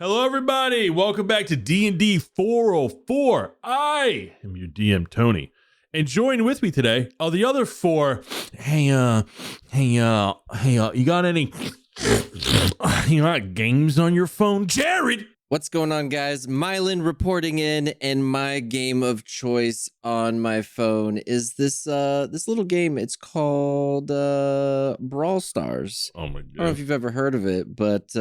Hello, everybody. Welcome back to DND404. I am your DM, Tony. And joined with me today are the other four. Hey, you got any games on your phone? Jared! What's going on, guys? Myelin reporting in, and my game of choice on my phone is this little game. It's called Brawl Stars. Oh my god! I don't know if you've ever heard of it, but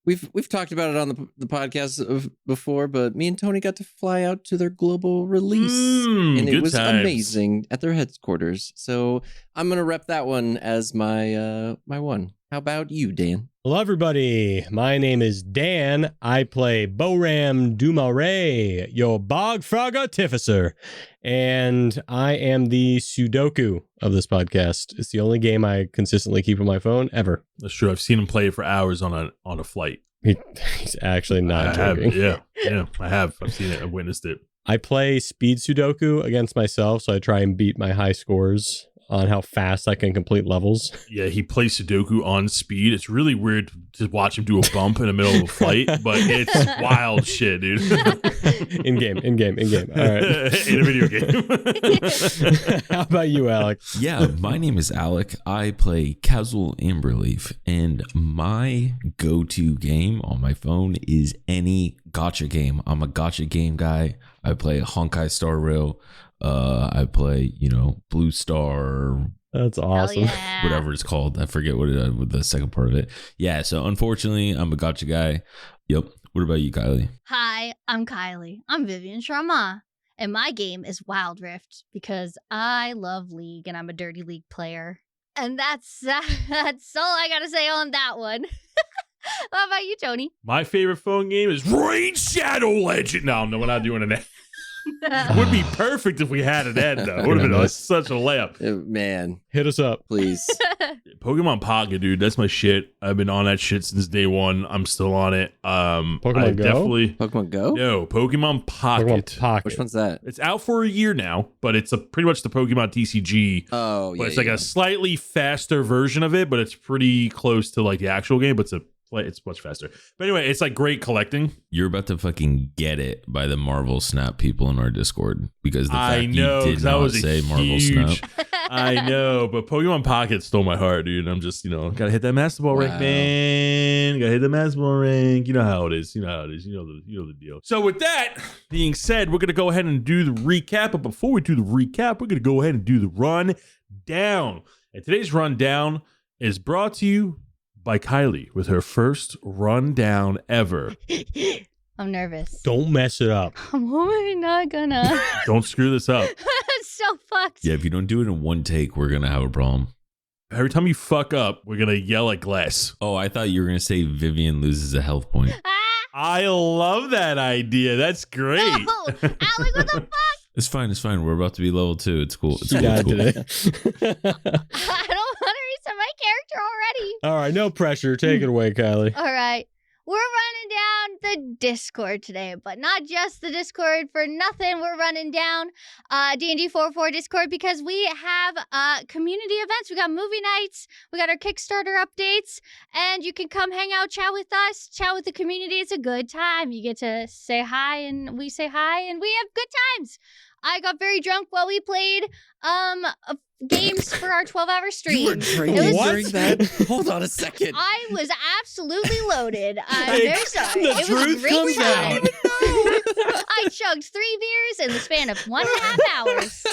we've talked about it on the podcast before. But me and Tony got to fly out to their global release, and it was amazing at their headquarters. So I'm gonna rep that one as my my one. How about you, Dan? Hello, everybody. My name is Dan. I play Boram DuMarais, your bog frog artificer, and I am the Sudoku of this podcast. It's the only game I consistently keep on my phone ever. That's true. I've seen him play it for hours on a flight. He's actually not joking. Yeah, I have. I've seen it. I've witnessed it. I play speed Sudoku against myself, so I try and beat my high scores on how fast I can complete levels. Yeah, he plays Sudoku on speed. It's really weird to watch him do a bump in the middle of a fight, but it's wild shit, dude. In game. All right. In a video game. How about you, Alec? Yeah, my name is Alec. I play Kaz'il Amberleaf, and my go-to game on my phone is any gacha game. I'm a gacha game guy. I play Honkai Star Rail. I play, Blue Star. That's awesome. Yeah. Whatever it's called. I forget what the second part of it. Yeah, so unfortunately, I'm a gacha guy. Yep. What about you, Kyleigh? Hi, I'm Kyleigh. I'm Vivien Charmant. And my game is Wild Rift because I love League and I'm a dirty League player. And that's all I got to say on that one. How about you, Tony? My favorite phone game is Raid Shadow Legend. No, we're not doing it. Would be perfect if we had an ad, though. Would have been such a layup. Man, hit us up, please. Pokemon Pocket, dude, that's my shit. I've been on that shit since day one. I'm still on it. Pokemon Go? Pokemon Go? No, Pokemon Pocket. Pokemon Pocket. Which one's that? It's out for a year now, but it's pretty much the Pokemon TCG. Oh, yeah. But it's like a slightly faster version of it, but it's pretty close to like the actual game. But it's much faster. But anyway, it's like great collecting. You're about to fucking get it by the Marvel Snap people in our Discord because the fact I know, you did not say Marvel Snap. I know, but Pokemon Pocket stole my heart, dude. I'm just, gotta hit that Master Ball rank, man. Gotta hit the Master Ball rank. You know how it is. You know the deal. So with that being said, we're gonna go ahead and do the recap. But before we do the recap, we're gonna go ahead and do the run down. And today's rundown is brought to you by Kyleigh with her first rundown ever. I'm nervous. Don't mess it up. I'm really not gonna. Don't screw this up. It's so fucked. Yeah, if you don't do it in one take, we're going to have a problem. Every time you fuck up, we're going to yell at glass. Oh, I thought you were going to say Vivien loses a health point. I love that idea. That's great. No! Alec, what the fuck? It's fine. We're about to be level 2. It's cool. It's cool. Yeah, It's cool. today. I don't want to reset my character already. All right, no pressure. Take it away, Kyleigh. All right. We're running down the Discord today, but not just the Discord for nothing. We're running down DND404 Discord because we have community events. We got movie nights. We got our Kickstarter updates. And you can come hang out, chat with us, chat with the community. It's a good time. You get to say hi, and we say hi, and we have good times. I got very drunk while we played games for our 12-hour stream. You were drinking during that? Hold on a second. I was absolutely loaded. I'm very sorry. The It was a truth great comes time. out. I chugged 3 beers in the span of 1.5 hours.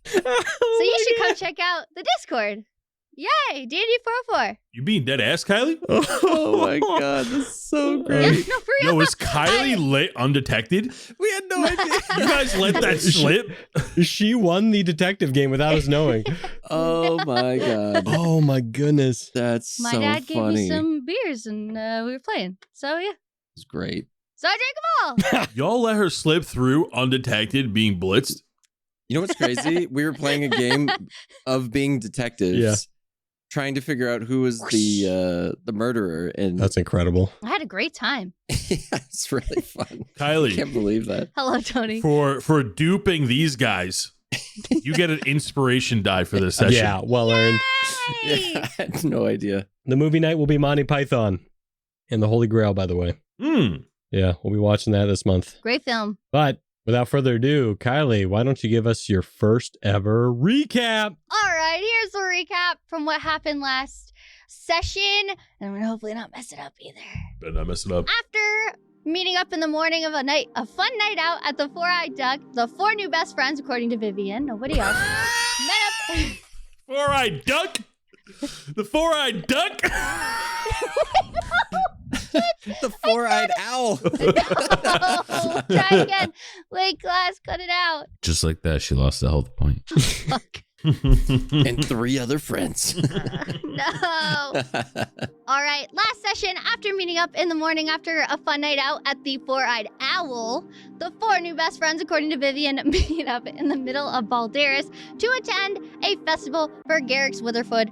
So you should come check out the Discord. Yay, DND404. You being dead ass, Kyleigh? Oh my god, this is so Yeah, great. no, for real. Yo, is Kyleigh lit undetected? We had no idea. You guys let that slip? She won the detective game without us knowing. Oh my god. Oh my goodness. That's My so dad gave funny. me some beers and we were playing. So yeah. It's great. So I drank them all. Y'all let her slip through undetected being blitzed? You know what's crazy? We were playing a game of being detectives. Yeah. Trying to figure out who was the murderer, and That's incredible. I had a great time. yeah, it's really fun. I Kyleigh, can't believe that. Hello, Tony. for duping these guys, you get an inspiration die for this session. Yeah, well earned. Yay! Yeah, I had no idea. The movie night will be Monty Python. and the Holy Grail, by the way. Mm. Yeah, we'll be watching that this month. Great film. But without further ado, Kyleigh, why don't you give us your first ever recap? All right, here's a recap from what happened last session. And I'm going to hopefully not mess it up either. Better not mess it up. After meeting up in the morning of a fun night out at the Four-Eyed Duck, the 4 new best friends, according to Vivien, nobody else, met up. Four-Eyed Duck? The Four-Eyed Duck? The Four-Eyed Owl. No, try again. Wait, class, cut it out. Just like that, she lost a health point. Fuck. And 3 other friends. No. All right. Last session, after meeting up in the morning after a fun night out at the Four-Eyed Owl, the 4 new best friends, according to Vivien, meet up in the middle of Balderas to attend a festival for Garrick's Witherford,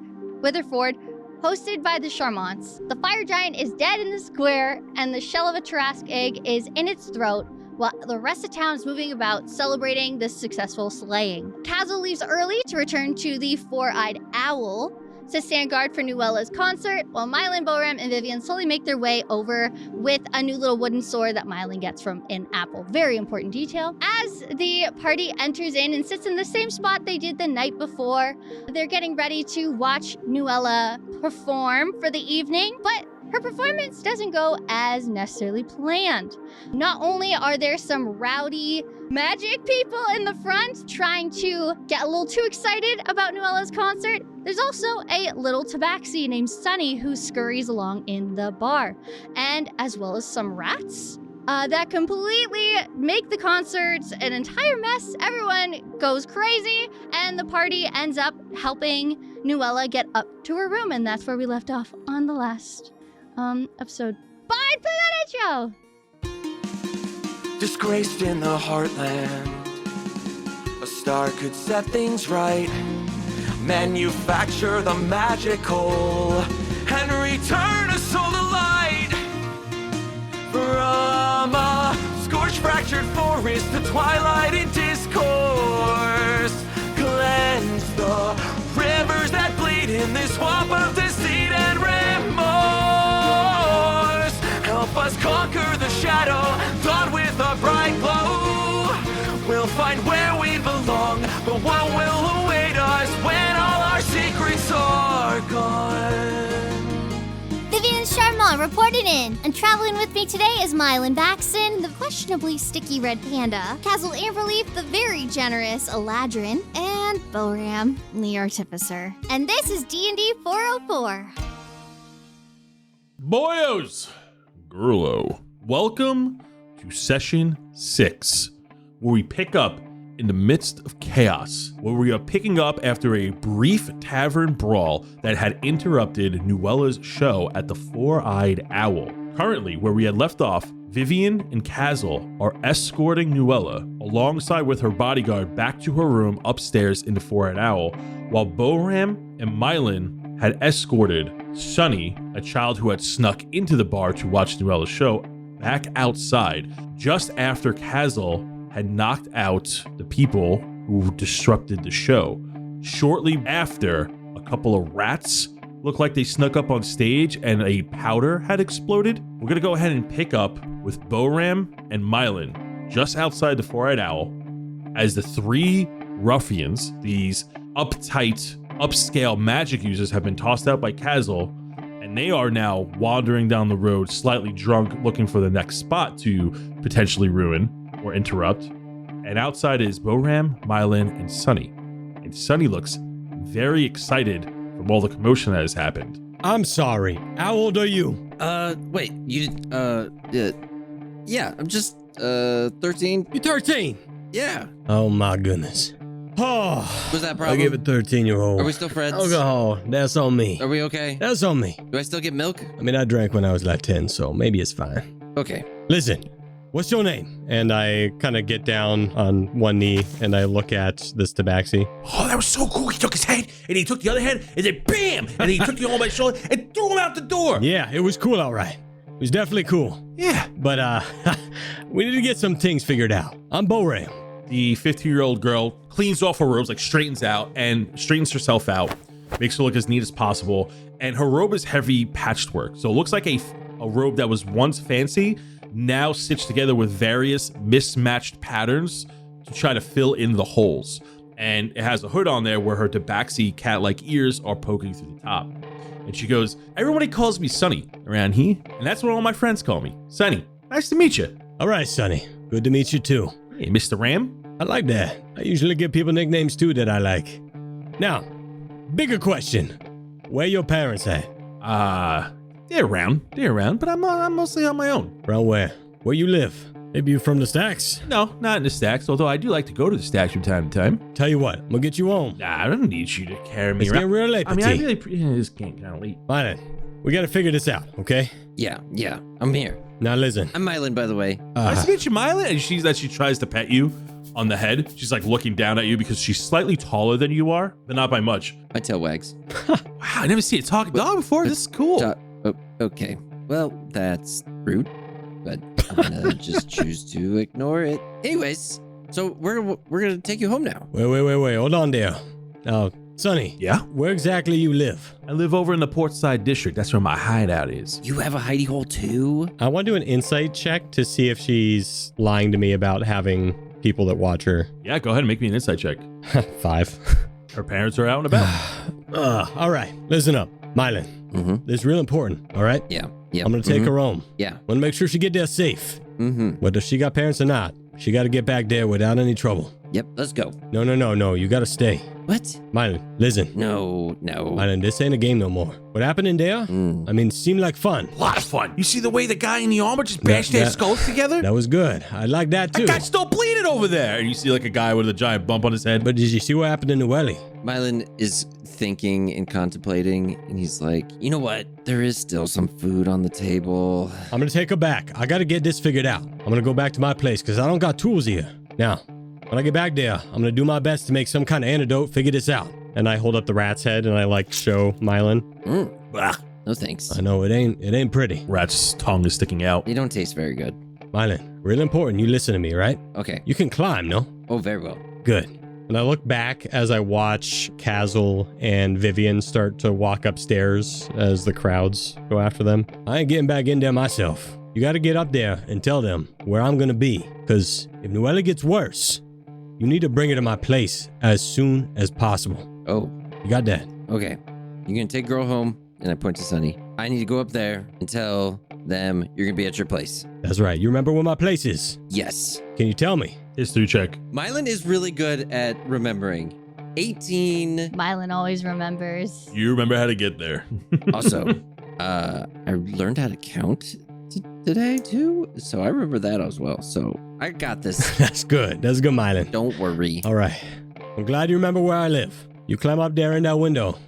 hosted by the Charmants. The fire giant is dead in the square, and the shell of a Tarrasque egg is in its throat, while the rest of town is moving about celebrating this successful slaying. Kaz'il leaves early to return to the Four-Eyed Owl to stand guard for Nuella's concert, while Myelin, Boram, and Vivien slowly make their way over with a new little wooden sword that Myelin gets from an apple. Very important detail. As the party enters in and sits in the same spot they did the night before, they're getting ready to watch Nuella perform for the evening, but her performance doesn't go as necessarily planned. Not only are there some rowdy magic people in the front trying to get a little too excited about Nuella's concert, there's also a little tabaxi named Sunny who scurries along in the bar, and as well as some rats that completely make the concert an entire mess. Everyone goes crazy, and the party ends up helping Nuella get up to her room, and that's where we left off on the last episode. Bye, Planet Show! Disgraced in the Heartland, a star could set things right, manufacture the magical, and return a soul to light. From a scorched, fractured forest to twilight in discourse, cleanse the rivers that bleed in this swamp of deceit and remorse. Help us conquer the shadow, dawn with a bright glow. We'll find where we belong, but what will await us when all our secrets are gone? Vivien Charmant reported in, and traveling with me today is Myelin Vaaxon, the questionably sticky red panda, Kaz'il Amberleaf, the very generous Eladrin, and Boram, the artificer. And this is D&D 404. Boyos, Gurlo, welcome to session 6, where we pick up in the midst of chaos, where we are picking up after a brief tavern brawl that had interrupted Nuella's show at the Four-Eyed Owl. Currently, where we had left off, Vivien and Kaz'il are escorting Nuella alongside with her bodyguard back to her room upstairs in the Four-Eyed Owl, while Boram and Myelin had escorted Sunny, a child who had snuck into the bar to watch Nuella's show, back outside just after Kaz'il had knocked out the people who disrupted the show. Shortly after, a couple of rats looked like they snuck up on stage and a powder had exploded. We're gonna go ahead and pick up with Boram and Myelin just outside the Four-Eyed Owl as the 3 ruffians, these uptight, upscale magic users, have been tossed out by Kaz'il, and they are now wandering down the road slightly drunk, looking for the next spot to potentially ruin or interrupt. And outside is Boram, Myelin, and Sunny. And Sunny looks very excited from all the commotion that has happened. I'm sorry. How old are you? Wait, yeah, I'm just, 13. You're 13. Yeah. Oh my goodness. Oh, Was that a I problem? give a 13-year-old. Are we still friends? Oh, that's on me. Are we okay? That's on me. Do I still get milk? I mean, I drank when I was like 10, so maybe it's fine. Okay. Listen, what's your name? And I kind of get down on one knee and I look at this tabaxi. Oh, that was so cool. He took his head and he took the other head and then bam! And then he took the arm by the shoulder and threw him out the door. Yeah, it was cool, all right. It was definitely cool. Yeah. But we need to get some things figured out. I'm Boram. The 15-year-old girl cleans off her robes, like straightens out and straightens herself out, makes her look as neat as possible. And her robe is heavy patched work. So it looks like a a robe that was once fancy, now stitched together with various mismatched patterns to try to fill in the holes. And it has a hood on there where her tabaxi cat-like ears are poking through the top. And she goes, everybody calls me Sonny around here, and that's what all my friends call me. Sonny, nice to meet you. All right, Sonny. Good to meet you too. Hey, Mr. Ram. I like that. I usually give people nicknames too that I like. Now, bigger question. Where your parents at? They're around, but I'm mostly on my own. Around where? Where you live? Maybe you're from the stacks? No, not in the stacks, although I do like to go to the stacks from time to time. Tell you what, I'm gonna get you home. Nah, I don't need you to carry me It's around. getting real late, I mean, I Petit. really just can't kind of late. Fine. We gotta figure this out, okay? Yeah, I'm here. Now listen. I'm Myelin, by the way. Nice to meet you, Myelin. And she tries to pet you on the head. She's like looking down at you because she's slightly taller than you are, but not by much. My tail wags. Wow, I never seen a talking dog before. This is cool. Okay. Well, that's rude, but I'm gonna just choose to ignore it. Anyways, so we're gonna take you home now. Wait. Hold on there. Now, Sonny. Yeah? Where exactly you live? I live over in the Portside District. That's where my hideout is. You have a hidey hole too? I want to do an insight check to see if she's lying to me about having people that watch her. Yeah, go ahead and make me an insight check. 5. Her parents are out and about. All right. Listen up. Myelin. Mm-hmm. This is real important, all right? Yeah. I'm going to take her home. Yeah. Want to make sure she get there safe. Mm-hmm. Whether she got parents or not, she got to get back there without any trouble. Yep, let's go. No. You got to stay. What? Myelin, listen. No. Myelin, this ain't a game no more. What happened in there? I mean, seemed like fun. A lot of fun. You see the way the guy in the armor just bashed their skulls together? That was good. I like that too. That guy's still bleeding over there. And you see like a guy with a giant bump on his head. But did you see what happened in Nueli? Myelin is thinking and contemplating, and he's like, you know what? There is still some food on the table. I'm going to take her back. I got to get this figured out. I'm going to go back to my place because I don't got tools here. Now, when I get back there, I'm going to do my best to make some kind of antidote, figure this out. And I hold up the rat's head and I like show Myelin. Blah. No thanks. I know it ain't pretty. Rat's tongue is sticking out. They don't taste very good. Myelin, real important. You listen to me, right? Okay. You can climb, no? Oh, very well. Good. And I look back as I watch Kaz'il and Vivien start to walk upstairs as the crowds go after them. I ain't getting back in there myself. You got to get up there and tell them where I'm going to be. Because if Nueli gets worse, you need to bring her to my place as soon as possible. Oh, You got that? okay. You're going to take girl home, and I point to Sonny. I need to go up there and tell them you're going to be at your place. That's right. You remember where my place is? Yes. Can you tell me? History check. Myelin is really good at remembering. 18. Myelin always remembers. You remember how to get there. Also, I learned how to count today too, so I remember that as well. So I got this. That's good. That's good, Myelin. Don't worry. All right. I'm glad you remember where I live. You climb up there in that window.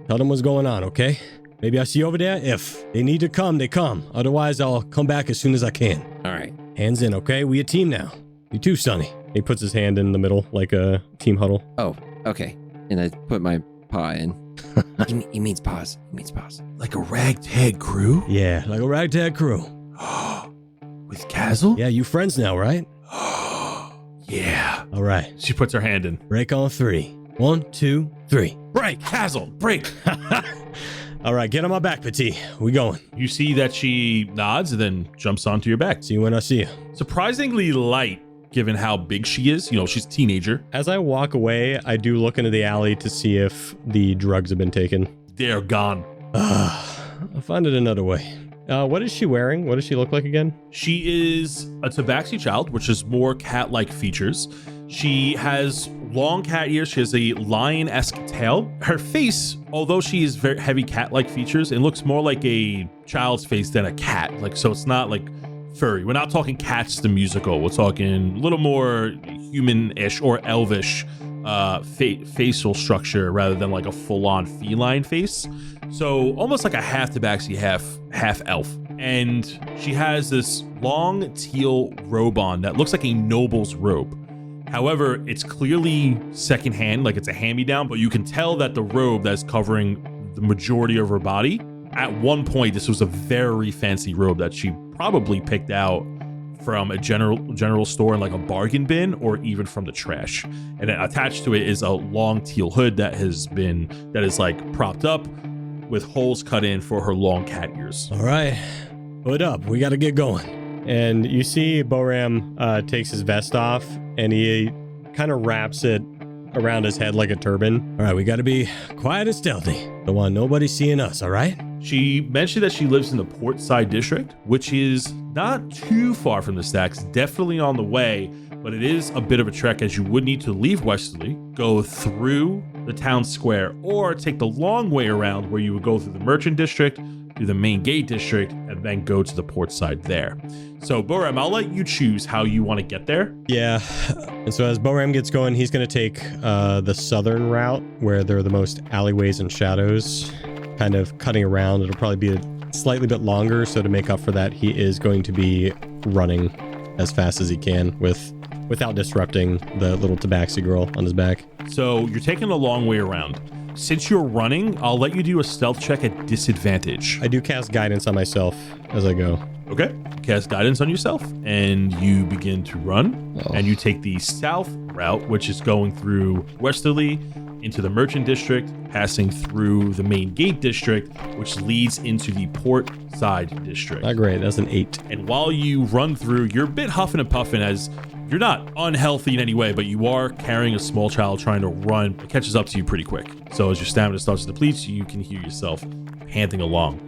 Tell them what's going on, okay? Maybe I'll see you over there. If they need to come, they come. Otherwise, I'll come back as soon as I can. All right. Hands in, okay? We a team now. You too, Sonny. He puts his hand in the middle like a team huddle. Oh, okay. And I put my paw in. He means paws. He means paws. Like a ragtag crew? Yeah, like a ragtag crew. With Kaz'il? Yeah, you friends now, right? Yeah. All right. She puts her hand in. Break on 3. 1, 2, 3. Break, Kaz'il, break. All right, get on my back, Petit. We going. You see that she nods and then jumps onto your back. See you when I see you. Surprisingly light, given how big she is. You know, she's a teenager. As I walk away, I do look into the alley to see if the drugs have been taken. They're gone. I'll find it another way. What is she wearing? What does she look like again? She is a tabaxi child, which is more cat-like features. She has long cat ears. She has a lion-esque tail. Her face, although she is very heavy cat-like features, it looks more like a child's face than a cat. Like, so it's not like furry. We're not talking Cats the musical. We're talking a little more human-ish or elvish facial structure rather than like a full-on feline face. So almost like a half tabaxi, half elf. And she has this long teal robe on that looks like a noble's robe. However, it's clearly secondhand, like it's a hand-me-down, but you can tell that the robe that's covering the majority of her body, at one point, this was a very fancy robe that she probably picked out from a general store in like a bargain bin or even from the trash. And then attached to it is a long teal hood that is like propped up with holes cut in for her long cat ears. All right. hood up. We got to get going. And you see Boram takes his vest off and he kind of wraps it around his head like a turban. All right, we got to be quiet and stealthy. Don't want nobody seeing us, all right? She mentioned that she lives in the Portside district, which is not too far from the stacks, definitely on the way, but it is a bit of a trek as you would need to leave Westerly, go through the town square, or take the long way around where you would go through the Merchant district, through the main gate district, and then go to the Portside there. So Boram, I'll let you choose how you want to get there. Yeah, and so as Boram gets going, he's going to take the southern route where there are the most alleyways and shadows, kind of cutting around. It'll probably be a slightly bit longer, so to make up for that, he is going to be running as fast as he can without disrupting the little tabaxi girl on his back. So you're taking a long way around. Since you're running, I'll let you do a stealth check at disadvantage. I do cast guidance on myself as I go. Okay. Cast guidance on yourself, and you begin to run, and you take the south route, which is going through Westerly into the Merchant district, passing through the main gate district, which leads into the Port Side district. Not great. That's an 8. And while you run through, you're a bit huffing and puffing as you're not unhealthy in any way, but you are carrying a small child trying to run. It catches up to you pretty quick. So as your stamina starts to deplete, you can hear yourself panting along.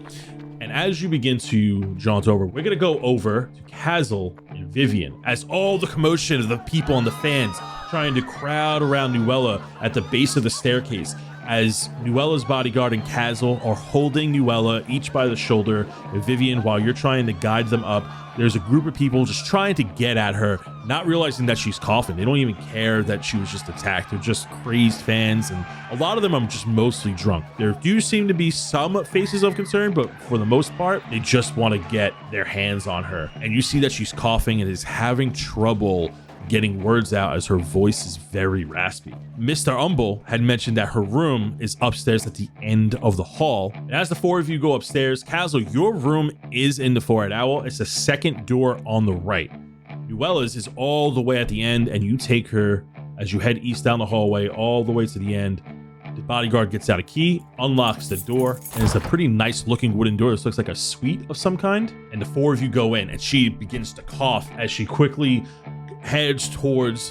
And as you begin to jaunt over, we're going to go over to Kaz'il and Vivien as all the commotion of the people and the fans trying to crowd around Nuella at the base of the staircase, as Nuella's bodyguard and Kaz'il are holding Nuella each by the shoulder, and Vivien, while you're trying to guide them up, there's a group of people just trying to get at her, not realizing that she's coughing. They don't even care that she was just attacked. They're just crazed fans, and a lot of them are just mostly drunk. There do seem to be some faces of concern, but for the most part, they just want to get their hands on her. And you see that she's coughing and is having trouble getting words out as her voice is very raspy. Mr. Umble had mentioned that her room is upstairs at the end of the hall. And as the four of you go upstairs, Kaz'il, your room is in the Four-Eyed Owl. It's the second door on the right. Nuella's is all the way at the end, and you take her as you head east down the hallway all the way to the end. The bodyguard gets out a key, unlocks the door, and it's a pretty nice looking wooden door. This looks like a suite of some kind. And the four of you go in, and she begins to cough as she quickly heads towards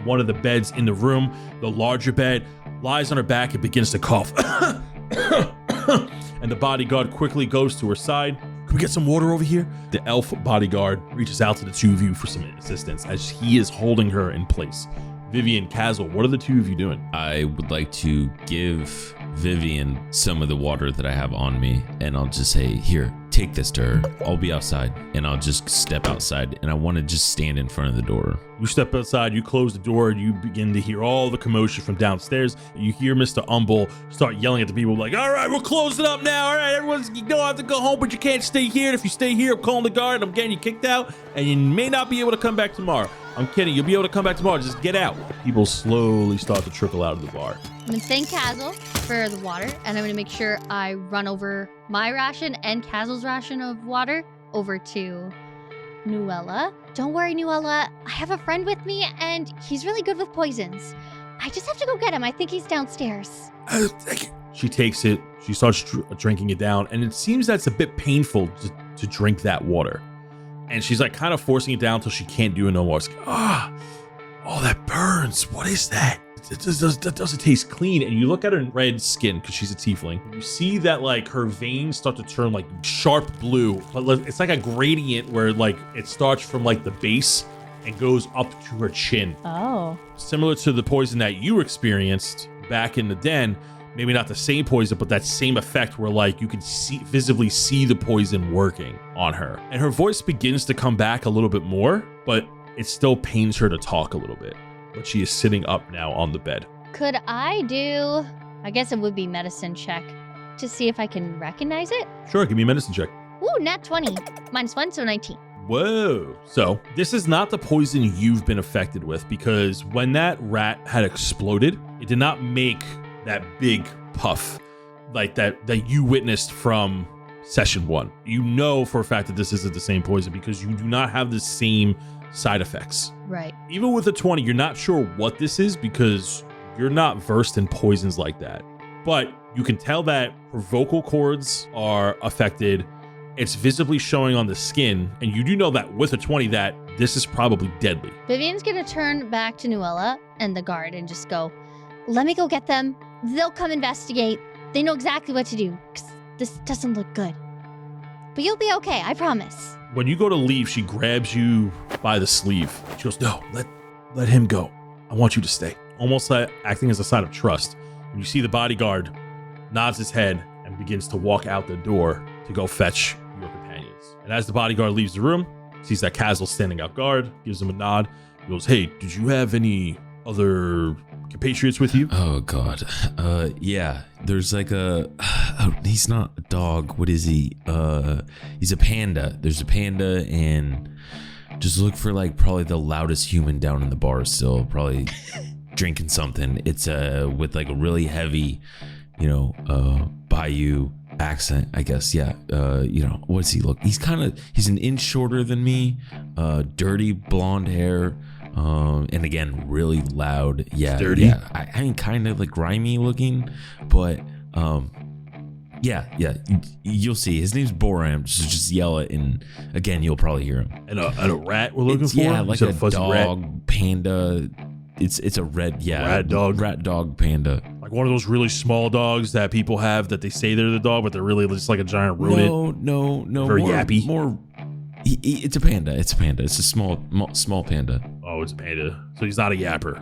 one of the beds in the room. The larger bed, lies on her back and begins to cough. And the bodyguard quickly goes to her side. Can we get some water over here? The elf bodyguard reaches out to the two of you for some assistance as he is holding her in place. Vivien, Kaz'il, what are the two of you doing? I would like to give Vivien some of the water that I have on me, and I'll just say, here, take this to her. I'll be outside, and I'll just step outside, and I want to just stand in front of the door. You step outside, you close the door, and you begin to hear all the commotion from downstairs. You hear Mr. Umble start yelling at the people like, all right, we're closing up now. All right, you don't have to go home, but you can't stay here. If you stay here, I'm calling the guard, I'm getting you kicked out, and you may not be able to come back tomorrow. I'm kidding. You'll be able to come back tomorrow. Just get out. People slowly start to trickle out of the bar. I'm going to thank Kaz'il for the water, and I'm going to make sure I run over my ration and Kaz'il's ration of water over to Nuella. Don't worry, Nuella. I have a friend with me, and he's really good with poisons. I just have to go get him. I think he's downstairs. Thank you. She takes it. She starts drinking it down, and it seems that it's a bit painful to drink that water. And she's like kind of forcing it down until she can't do it no more. It's like, oh, that burns. What is that? That doesn't taste clean. And you look at her red skin because she's a tiefling. You see that like her veins start to turn like sharp blue, but it's like a gradient where like it starts from like the base and goes up to her chin. Oh. Similar to the poison that you experienced back in the den. Maybe not the same poison, but that same effect where like you can visibly see the poison working on her. And her voice begins to come back a little bit more, but it still pains her to talk a little bit. But she is sitting up now on the bed. Could I do, I guess it would be medicine check to see if I can recognize it? Sure, give me a medicine check. Ooh, nat 20. -1, so 19. Whoa. So this is not the poison you've been affected with, because when that rat had exploded, it did not make that big puff like that you witnessed from session 1. You know for a fact that this isn't the same poison because you do not have the same side effects. Right. Even with a 20, you're not sure what this is because you're not versed in poisons like that. But you can tell that her vocal cords are affected It's visibly showing on the skin, and you do know that with a 20 that this is probably deadly. Vivien's gonna turn back to Nuella and the guard and just go, let me go get them. They'll come investigate. They know exactly what to do. 'Cause this doesn't look good. But you'll be okay, I promise. When you go to leave, she grabs you by the sleeve. She goes, no, let him go. I want you to stay. Almost like acting as a sign of trust. And you see the bodyguard nods his head and begins to walk out the door to go fetch your companions. And as the bodyguard leaves the room, sees that Kaz'il standing out guard, gives him a nod. He goes, hey, did you have any other compatriots with you? Oh God. Yeah. There's like he's not a dog. What is he? He's a panda. There's a panda, and just look for like probably the loudest human down in the bar still, probably drinking something. It's with like a really heavy, Bayou accent, I guess. Yeah. What does he look? He's an inch shorter than me, dirty blonde hair. And again, really loud. Yeah. Dirty. Yeah. I mean, kind of like grimy looking, but, yeah. You'll see. His name's Boram. Just yell it, and again, you'll probably hear him. And a rat we're looking for? Yeah, like a fuzzy dog rat? Panda. It's a red, rat dog panda. Like one of those really small dogs that people have that they say they're the dog, but they're really just like a giant rodent. No. Very yappy. It's a panda. It's a small panda. Oh, it's a panda. So he's not a yapper.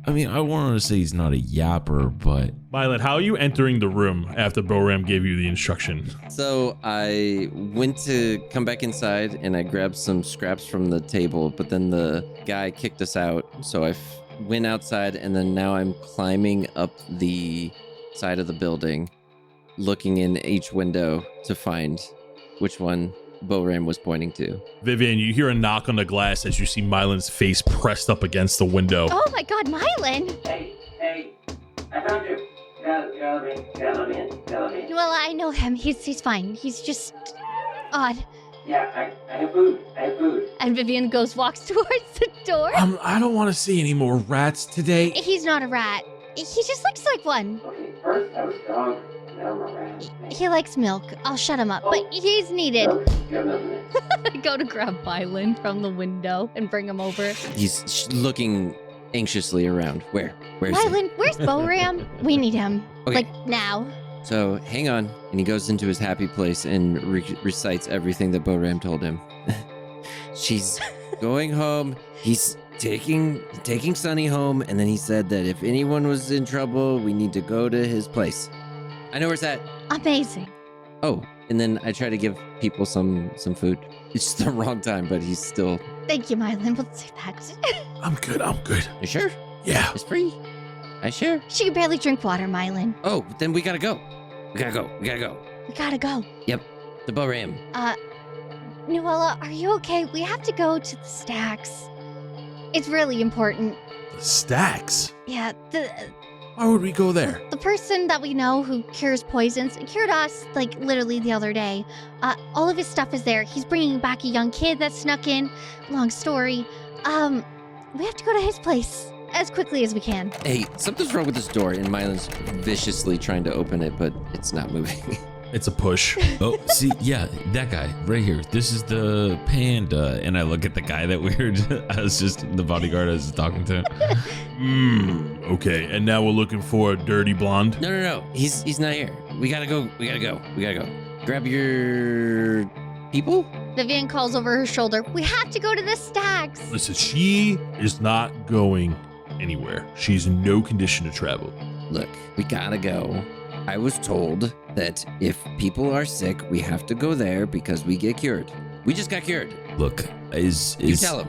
I mean, I wanted to say he's not a yapper, but Myelin, how are you entering the room after Boram gave you the instruction? So I went to come back inside and I grabbed some scraps from the table, but then the guy kicked us out. So I went outside, and then now I'm climbing up the side of the building, looking in each window to find which one Boram was pointing to. Vivien, you hear a knock on the glass as you see Mylin's face pressed up against the window. Oh my God, Myelin! Hey, I found you. Gotta let me in. Well, I know him. He's fine. He's just odd. Yeah, I have food. And Vivien walks towards the door. I don't want to see any more rats today. He's not a rat. He just looks like one. Okay, first I was a dog, now I'm a rat. He likes milk. I'll shut him up, but he's needed. Nope, you have nothing there. I go to grab Myelin from the window and bring him over. He's looking anxiously around. Where's he? Myelin, where's Boram? We need him. Okay. Like, now. So hang on, and he goes into his happy place and recites everything that Boram told him. She's going home. He's taking Sunny home, and then he said that if anyone was in trouble, we need to go to his place. I know where it's at. Amazing. Oh, and then I try to give people some food. It's just the wrong time, but he's still. Thank you, Myelin. We'll say that. I'm good. You sure? Yeah. It's free. I sure. She can barely drink water, Myelin. Oh, then we gotta go. We gotta go. Yep. The Boram. Nuella, are you okay? We have to go to the stacks. It's really important. The stacks? Yeah, Why would we go there? the person that we know who cures poisons cured us, like, literally the other day. All of his stuff is there. He's bringing back a young kid that snuck in. Long story. We have to go to his place as quickly as we can. Hey, something's wrong with this door, and Mylin's viciously trying to open it, but it's not moving. It's a push. oh, see, yeah, that guy right here. This is the panda, and I look at the guy that the bodyguard I was talking to. Okay, and now we're looking for a dirty blonde. No. He's not here. We gotta go. Grab your people? Vivien calls over her shoulder. We have to go to the stacks. Listen, she is not going anywhere. She's in no condition to travel. Look, we gotta go. I was told that if people are sick, we have to go there because we get cured. We just got cured. Look, You tell him.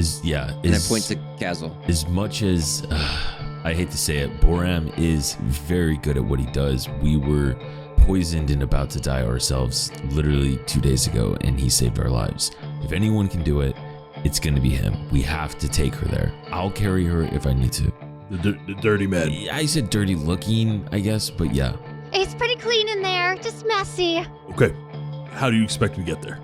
And I point to Kaz'il. As much as I hate to say it, Boram is very good at what he does. We were poisoned and about to die ourselves literally 2 days ago, and he saved our lives. If anyone can do it, it's going to be him. We have to take her there. I'll carry her if I need to. The dirty man. I said dirty looking, I guess, but yeah. It's pretty clean in there, just messy. Okay, how do you expect to get there?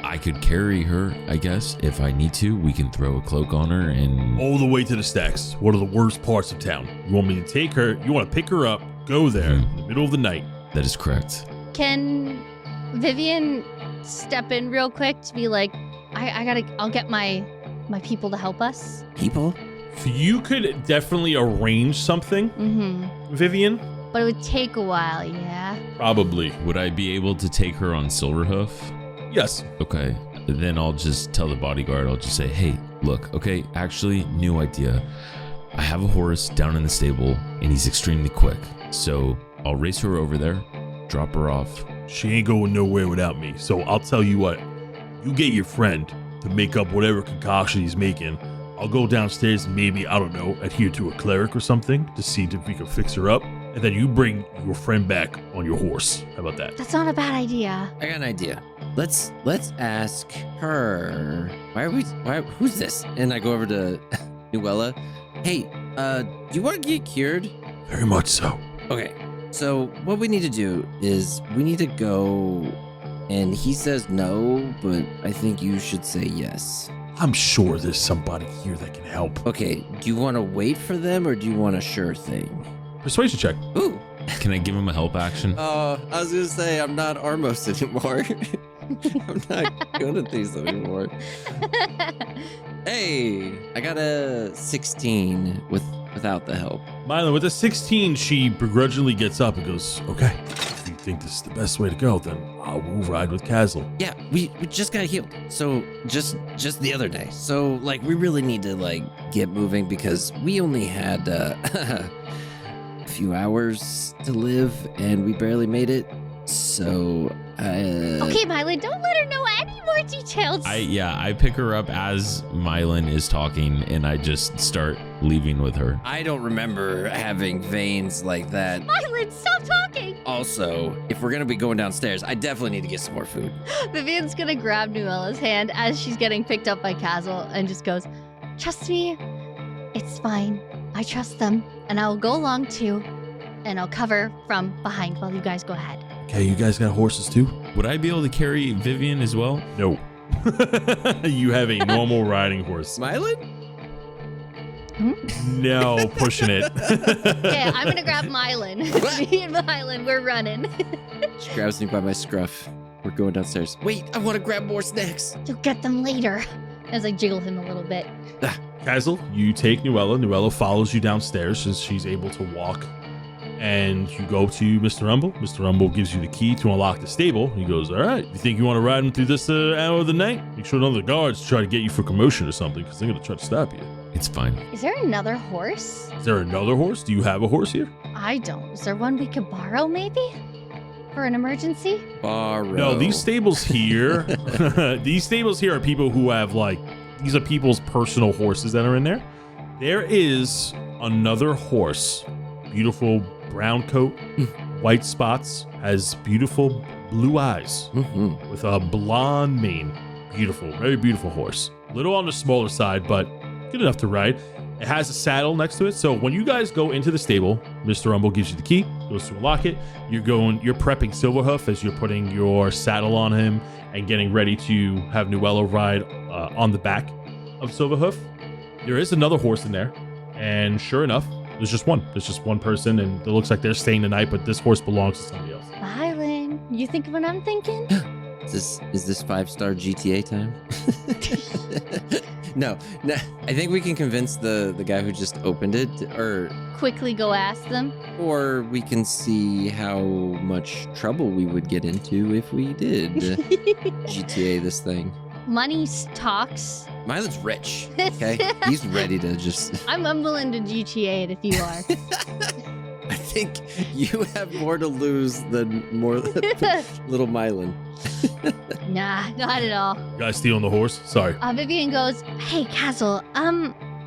I could carry her, I guess, if I need to. We can throw a cloak on her and... All the way to the stacks. What are the worst parts of town? You want me to take her, you want to pick her up, go there in the middle of the night. That is correct. Can Vivien step in real quick to be like, I'll get my people to help us. People? So you could definitely arrange something, Vivien. But it would take a while, yeah? Probably. Would I be able to take her on Silverhoof? Yes. Okay. Then I'll just tell the bodyguard, I'll just say, hey, look, okay, actually, new idea. I have a horse down in the stable and he's extremely quick. So I'll race her over there, drop her off. She ain't going nowhere without me. So I'll tell you what, you get your friend to make up whatever concoction he's making. I'll go downstairs and maybe, I don't know, adhere to a cleric or something to see if we can fix her up. And then you bring your friend back on your horse. How about that? That's not a bad idea. I got an idea. Let's ask her. Who's this? And I go over to Nuella. Hey, do you want to get cured? Very much so. Okay. So what we need to do is we need to go, and he says no, but I think you should say yes. I'm sure there's somebody here that can help. Okay, do you want to wait for them or do you want a sure thing? Persuasion check. Ooh. Can I give him a help action? I was going to say I'm not Armos anymore. I'm not good at these anymore. Hey, I got a 16 without the help. Myelin, with a 16, she begrudgingly gets up and goes, okay, if you think this is the best way to go, then I will ride with Kaz'il. Yeah, we just got healed. So just the other day. So like we really need to like get moving because we only had a few hours to live and we barely made it. So Okay, Myelin, don't let her know any more details. I pick her up as Myelin is talking and I just start leaving with her. I don't remember having veins like that. Myelin, stop talking. Also, if we're gonna be going downstairs, I definitely need to get some more food. Vivien's gonna grab Nuella's hand as she's getting picked up by Kaz'il and just goes, trust me, it's fine. I trust them, and I'll go along too, and I'll cover from behind while you guys go ahead. Okay, you guys got horses too? Would I be able to carry Vivien as well? No. You have a normal riding horse. Myelin? No, pushing it. Okay, I'm gonna grab Myelin. Me and Myelin, we're running. She grabs me by my scruff. We're going downstairs. Wait, I want to grab more snacks. You'll get them later. As I jiggle him a little bit. Kaz'il, you take Nuella. Nuella follows you downstairs since she's able to walk. And you go to Mr. Rumble. Mr. Rumble gives you the key to unlock the stable. He goes, all right, you think you want to ride him through this hour of the night? Make sure none of the guards try to get you for commotion or something because they're going to try to stop you. It's fine. Is there another horse? Is there another horse? Do you have a horse here? I don't. Is there one we could borrow maybe? For an emergency? Borrow. No, these stables here, these stables here are people who have these are people's personal horses that are in there. There is another horse, beautiful brown coat, white spots, has beautiful blue eyes with a blonde mane. Beautiful, very beautiful horse. A little on the smaller side, but good enough to ride. It has a saddle next to it. So when you guys go into the stable, Mr. Rumble gives you the key, goes to unlock it. You're prepping Silverhoof as you're putting your saddle on him and getting ready to have Nuella ride on the back of Silverhoof. There is another horse in there. And sure enough, there's just one. There's just one person, and it looks like they're staying the night, but this horse belongs to somebody else. Myelin, you think of what I'm thinking? Is this 5-star GTA time? No, I think we can convince the guy who just opened it, or Quickly go ask them. Or we can see how much trouble we would get into if we did GTA this thing. Money talks. Mylin's rich, okay? He's ready to just... I'm willing to GTA it if you are. I think you have more to lose than little Myelin. Nah, not at all. You guys stealing the horse? Sorry. Vivien goes, hey, Kaz'il,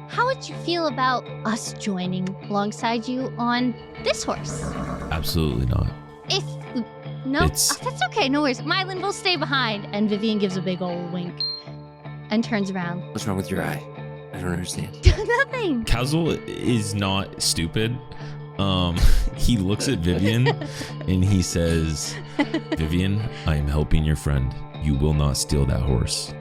how would you feel about us joining alongside you on this horse? Absolutely not. No, that's okay, no worries. Myelin will stay behind. And Vivien gives a big old wink and turns around. What's wrong with your eye? I don't understand. Nothing. Kaz'il is not stupid. He looks at Vivien and he says, Vivien, I am helping your friend. You will not steal that horse.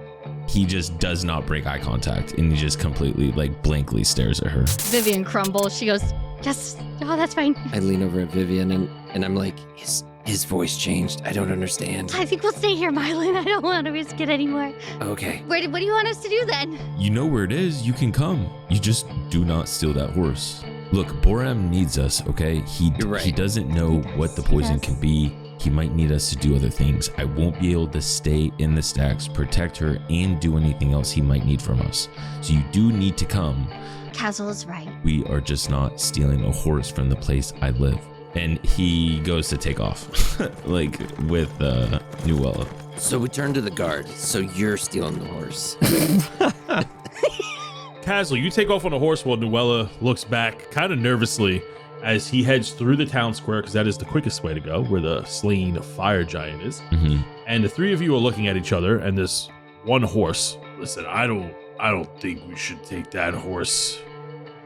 He just does not break eye contact and he just completely blankly stares at her. Vivien crumbles. She goes, yes, oh, that's fine. I lean over at Vivien and I'm like, is His voice changed. I don't understand. I think we'll stay here, Myelin. I don't want to risk it anymore. Okay. What do you want us to do then? You know where it is. You can come. You just do not steal that horse. Look, Boram needs us, okay? You're right. He doesn't know what the poison can be. He might need us to do other things. I won't be able to stay in the stacks, protect her, and do anything else he might need from us. So you do need to come. Kaz'il is right. We are just not stealing a horse from the place I live. And he goes to take off, like with Nuella. So we turn to the guard. So you're stealing the horse. Kaz'il, you take off on a horse while Nuella looks back kind of nervously as he heads through the town square, because that is the quickest way to go, where the slain fire giant is. Mm-hmm. And the three of you are looking at each other, and this one horse. Listen, I don't think we should take that horse,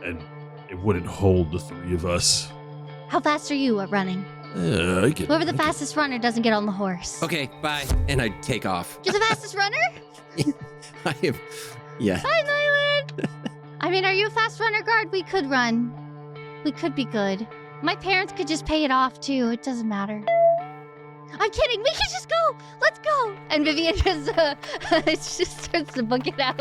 and it wouldn't hold the three of us. How fast are you at running? Whoever the fastest runner doesn't get on the horse. Okay, bye. And I take off. You're the fastest runner? I am. Yeah. Bye, Myelin. I mean, are you a fast runner, guard? We could run. We could be good. My parents could just pay it off, too. It doesn't matter. I'm kidding. We can just go. Let's go. And Vivien just starts to book it out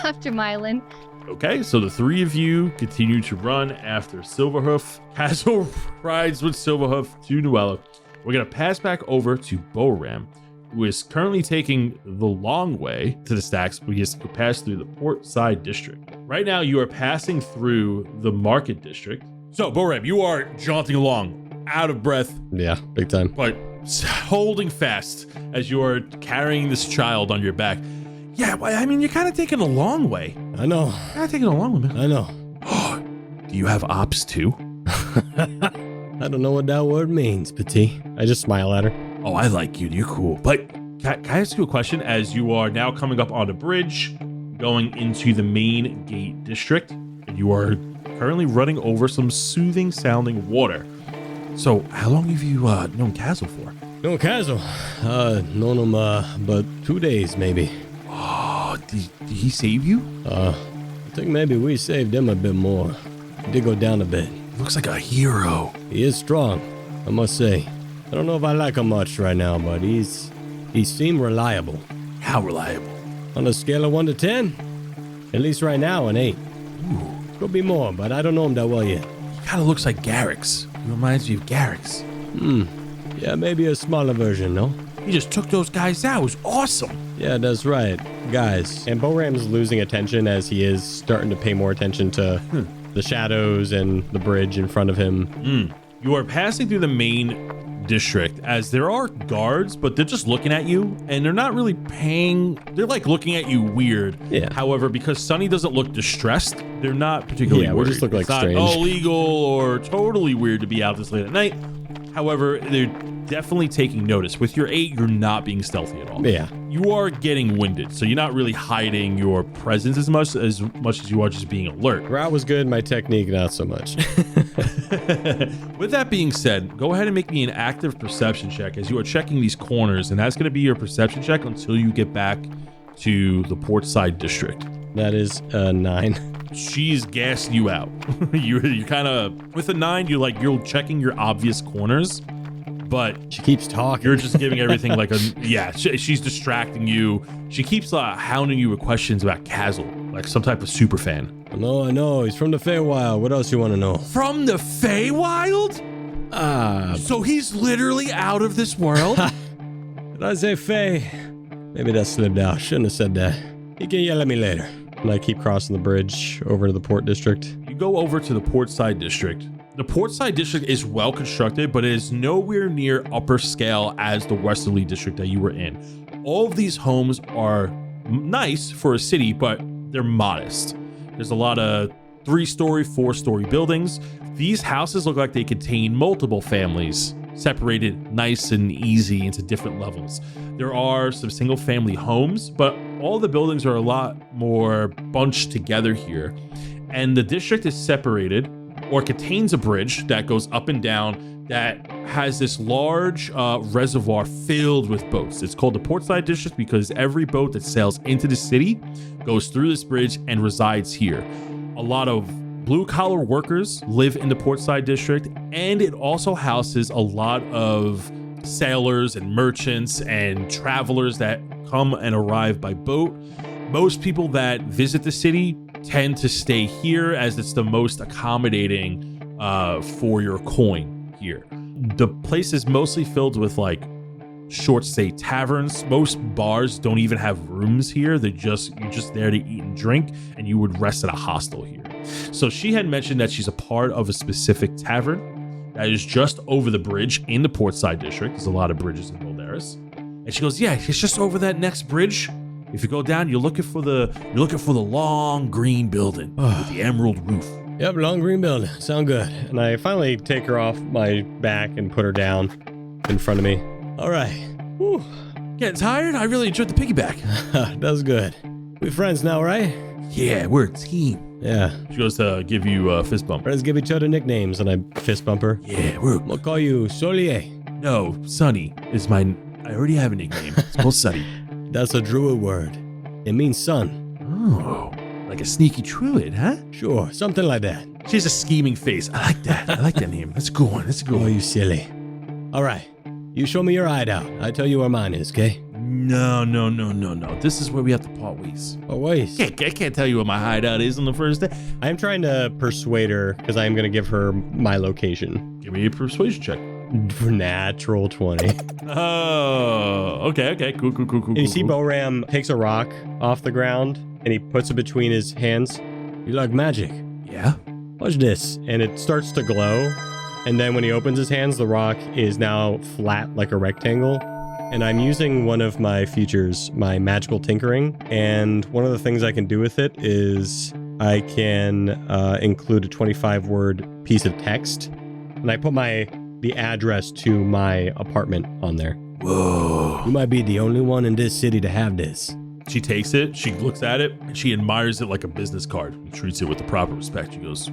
after Myelin. Okay, so the three of you continue to run after Silverhoof. Kaz'il rides with Silverhoof to Nuella. We're going to pass back over to Boram, who is currently taking the long way to the stacks, but he has to pass through the Port Side District. Right now, you are passing through the Market District. So, Boram, you are jaunting along, out of breath. Yeah, big time. But holding fast as you are carrying this child on your back. Yeah, I mean, you're kind of taking a long way. I know. Kind of taking a long way, man. I know. Do you have ops too? I don't know what that word means, Petit. I just smile at her. Oh, I like you. You're cool. But can I ask you a question? As you are now coming up on the bridge, going into the main gate district, and you are currently running over some soothing sounding water. So how long have you known Kaz'il for? No, Kaz'il. Known him but 2 days maybe. Oh, did he save you? I think maybe we saved him a bit more. He did go down a bit. Looks like a hero. He is strong, I must say. I don't know if I like him much right now, but he seemed reliable. How reliable? On a scale of 1 to 10, at least right now, an 8. Ooh. Could be more, but I don't know him that well yet. He kind of looks like Garrick's. He reminds me of Garrick's. Yeah, maybe a smaller version, no? He just took those guys out. It was awesome. Yeah, that's right. Guys. And Boram's losing attention as he is starting to pay more attention to the shadows and the bridge in front of him. You are passing through the main district as there are guards, but they're just looking at you and they're not really paying. They're like looking at you weird. Yeah. However, because Sunny doesn't look distressed, they're not particularly Yeah, we worried. just look like it's not strange. illegal or totally weird to be out this late at night. However, they're definitely taking notice. With your 8, you're not being stealthy at all. Yeah. You are getting winded, so you're not really hiding your presence as much as you are just being alert. Route was good, my technique not so much. With that being said, go ahead and make me an active perception check as you are checking these corners, and that's going to be your perception check until you get back to the Port Side District. That is a 9. She's gassing you out. You're kind of, with a 9, you're checking your obvious corners, but She keeps talking. you're just giving everything like a, yeah, she's distracting you. She keeps hounding you with questions about Kaz'il, like some type of super fan. I know. He's from the Feywild. What else you want to know? From the Feywild? So he's literally out of this world? Did I say Fey? Maybe that slipped out. Shouldn't have said that. He can yell at me later. And I keep crossing the bridge over to the Port District. You go over to the Port Side District. The Port Side District is well constructed, but it is nowhere near upper scale as the Westerly District that you were in. All of these homes are nice for a city, but they're modest. There's a lot of 3-story, 4-story buildings. These houses look like they contain multiple families, separated nice and easy into different levels. There are some single family homes, but all the buildings are a lot more bunched together here. And the district is separated or contains a bridge that goes up and down that has this large reservoir filled with boats. It's called the Portside District because every boat that sails into the city goes through this bridge and resides here. A lot of blue-collar workers live in the Portside District, and it also houses a lot of sailors and merchants and travelers that come and arrive by boat. Most people that visit the city tend to stay here as it's the most accommodating for your coin here. The place is mostly filled with like short stay taverns. Most bars don't even have rooms here. You're just there to eat and drink, and you would rest at a hostel here. So she had mentioned that she's a part of a specific tavern that is just over the bridge in the Portside district. There's a lot of bridges in Balderas. And she goes, yeah, it's just over that next bridge. If you go down, you're looking for the long green building with the emerald roof. Yep, long green building. Sound good. And I finally take her off my back and put her down in front of me. All right. Whew. Getting tired? I really enjoyed the piggyback. That's good. We friends now, right? Yeah, we're a team. Yeah. She goes to give you a fist bump. Friends give each other nicknames, and I fist bump her. Yeah, We'll call you Solier. No, Sunny is my... I already have a nickname. It's called Sunny. That's a druid word. It means sun. Oh, like a sneaky druid, huh? Sure, something like that. She has a scheming face. I like that. I like that name. That's a good one. That's a good Oh, one. you silly. All right. You show me your hideout. I tell you where mine is, okay? No. This is where we have to part ways. Oh, wait. I can't tell you what my hideout is on the first day. I'm trying to persuade her because I am going to give her my location. Give me a persuasion check. Natural 20. Oh, okay. Cool. And you see Boram takes a rock off the ground and he puts it between his hands. You like magic? Yeah. Watch this. And it starts to glow. And then when he opens his hands, the rock is now flat like a rectangle. And I'm using one of my features, my magical tinkering. And one of the things I can do with it is I can include a 25-word piece of text. And I put the address to my apartment on there. Whoa. You might be the only one in this city to have this. She takes it, she looks at it, and she admires it like a business card and treats it with the proper respect. She goes,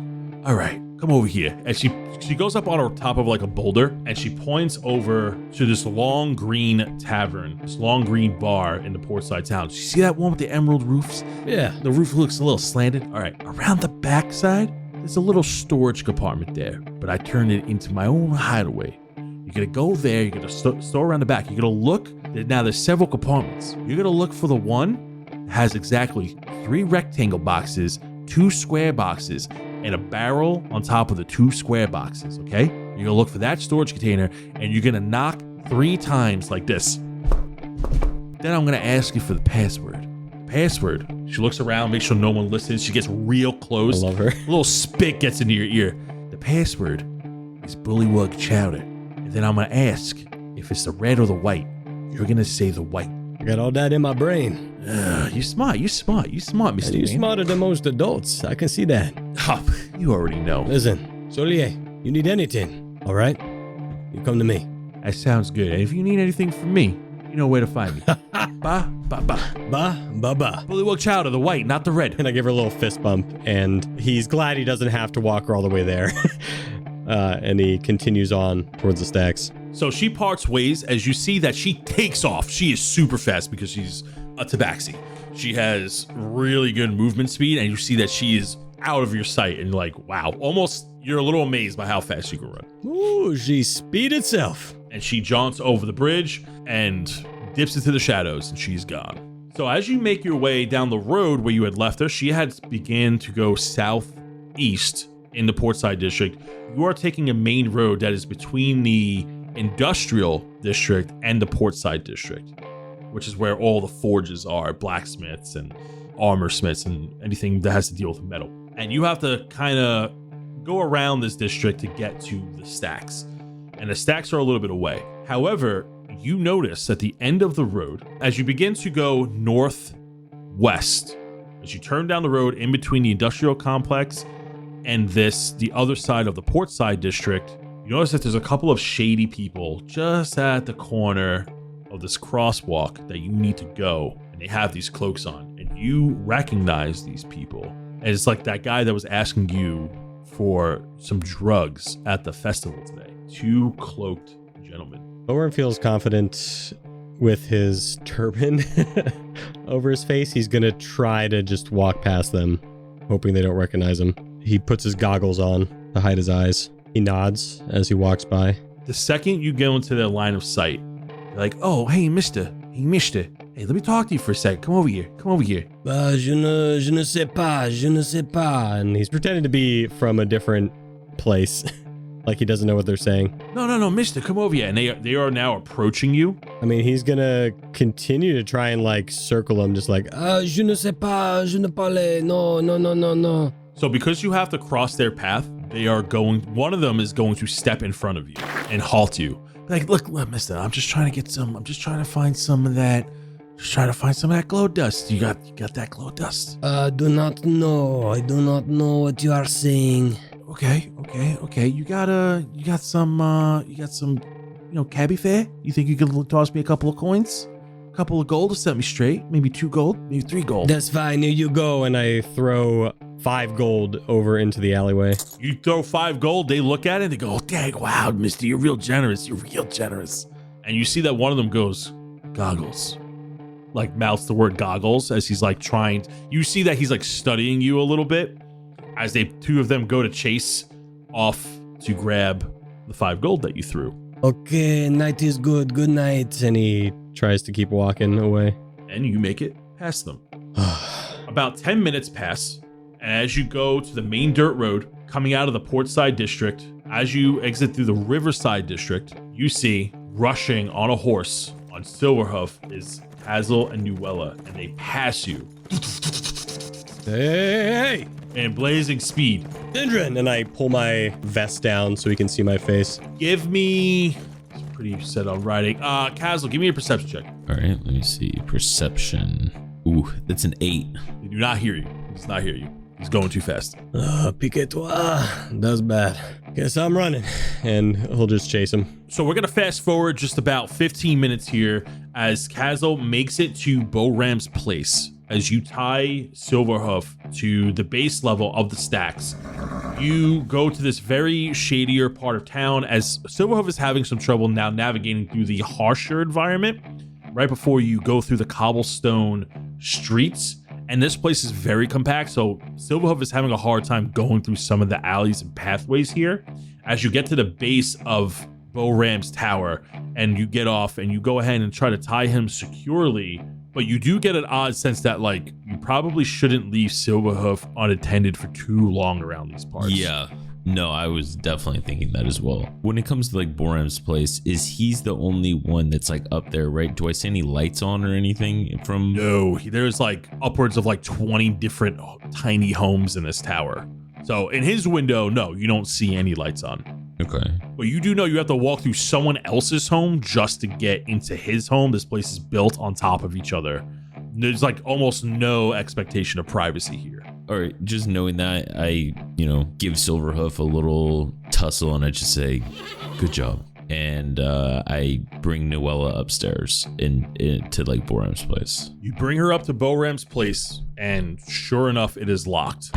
all right, come over here. And she goes up on her top of like a boulder and she points over to this long green tavern, this long green bar in the Portside town. You see that one with the emerald roofs? Yeah. The roof looks a little slanted. All right, around the backside, there's a little storage compartment there, but I turned it into my own hideaway. You're gonna go there, you're gonna store around the back. You're gonna look, now there's several compartments. You're gonna look for the one that has exactly 3 rectangle boxes, 2 square boxes, and a barrel on top of the 2 square boxes, okay? You're gonna look for that storage container and you're gonna knock 3 times like this. Then I'm gonna ask you for the password. Password. She looks around, makes sure no one listens. She gets real close. I love her. A little spit gets into your ear. The password is bullywug chowder. And then I'm gonna ask if it's the red or the white. You're gonna say the white. I got all that in my brain. You're smart, Mr. And you're Man. smarter than most adults. I can see that. Oh, you already know. Listen, Solier, you need anything, all right? You come to me. That sounds good. And if you need anything from me, you know where to find me. Ba. Ba. Bullywug chowder, the white, not the red. And I give her a little fist bump, and he's glad he doesn't have to walk her all the way there. And he continues on towards the stacks. So she parts ways as you see that she takes off. She is super fast because she's a tabaxi. She has really good movement speed, and you see that she is out of your sight, and you're like, wow. Almost, you're a little amazed by how fast she can run. Ooh, she's speed itself. And she jaunts over the bridge and dips into the shadows, and she's gone. So as you make your way down the road where you had left her, she had began to go southeast in the Portside district. You are taking a main road that is between the industrial district and the Portside district, which is where all the forges are, blacksmiths and armor smiths and anything that has to deal with metal. And you have to kind of go around this district to get to the stacks. And the stacks are a little bit away. However, you notice at the end of the road, as you begin to go northwest, as you turn down the road in between the industrial complex and the other side of the Portside district, you notice that there's a couple of shady people just at the corner of this crosswalk that you need to go, and they have these cloaks on, and you recognize these people. And it's like that guy that was asking you for some drugs at the festival today. 2 cloaked gentlemen. Boram feels confident with his turban over his face. He's going to try to just walk past them, hoping they don't recognize him. He puts his goggles on to hide his eyes. He nods as he walks by. The second you go into their line of sight, they're like, oh, hey, mister. Hey, let me talk to you for a second. Come over here. Je ne sais pas. And he's pretending to be from a different place. Like he doesn't know what they're saying. No, mister, come over here. And they are now approaching you. I mean, he's gonna continue to try and like circle him, just like, je ne sais pas, je ne parle, no. So because you have to cross their path, one of them is going to step in front of you and halt you. Like, look, mister, I'm just trying to find some of that. Just trying to find some of that glow dust. You got that glow dust? I do not know what you are saying. Okay. You got some, cabbie fare? You think you could toss me a couple of coins? A couple of gold to set me straight? Maybe 2 gold? Maybe 3 gold? That's fine, here you go. And I throw 5 gold over into the alleyway. You throw 5 gold, they look at it and they go, dang, wow, mister, you're real generous. And you see that one of them goes, goggles. Like mouths the word goggles as he's like you see that he's like studying you a little bit as 2 of them go to chase off to grab the 5 gold that you threw. Okay, night is good night. And he tries to keep walking away. And you make it past them. About 10 minutes pass, and as you go to the main dirt road coming out of the Portside district, as you exit through the Riverside district, you see rushing on a horse on Silverhoof is Kaz'il and Nuella, and they pass you. Hey! And blazing speed. Dindrin! And I pull my vest down so he can see my face. Give me... It's pretty set on riding. Kaz'il, give me a perception check. All right, let me see. Perception. Ooh, that's an 8. They do not hear you. He does not hear you. He's going too fast. Piquet-toi. That's bad. Guess I'm running. And he'll just chase him. So we're going to fast forward just about 15 minutes here as Kaz'il makes it to Boram's place. As you tie Silverhoof to the base level of the stacks, you go to this very shadier part of town as Silverhoof is having some trouble now navigating through the harsher environment right before you go through the cobblestone streets. And this place is very compact, so Silverhoof is having a hard time going through some of the alleys and pathways here. As you get to the base of Boram's tower and you get off and you go ahead and try to tie him securely, but you do get an odd sense that like you probably shouldn't leave Silverhoof unattended for too long around these parts. Yeah. No, I was definitely thinking that as well. When it comes to like Boram's place, he's the only one that's like up there, right? Do I see any lights on or anything from? No, there's like upwards of like 20 different tiny homes in this tower. So in his window, no, you don't see any lights on. Okay. But you do know you have to walk through someone else's home just to get into his home. This place is built on top of each other. There's like almost no expectation of privacy here. All right, just knowing that, I, give Silverhoof a little tussle and I just say, good job. And I bring Nuella upstairs to like Boram's place. You bring her up to Boram's place and sure enough, it is locked.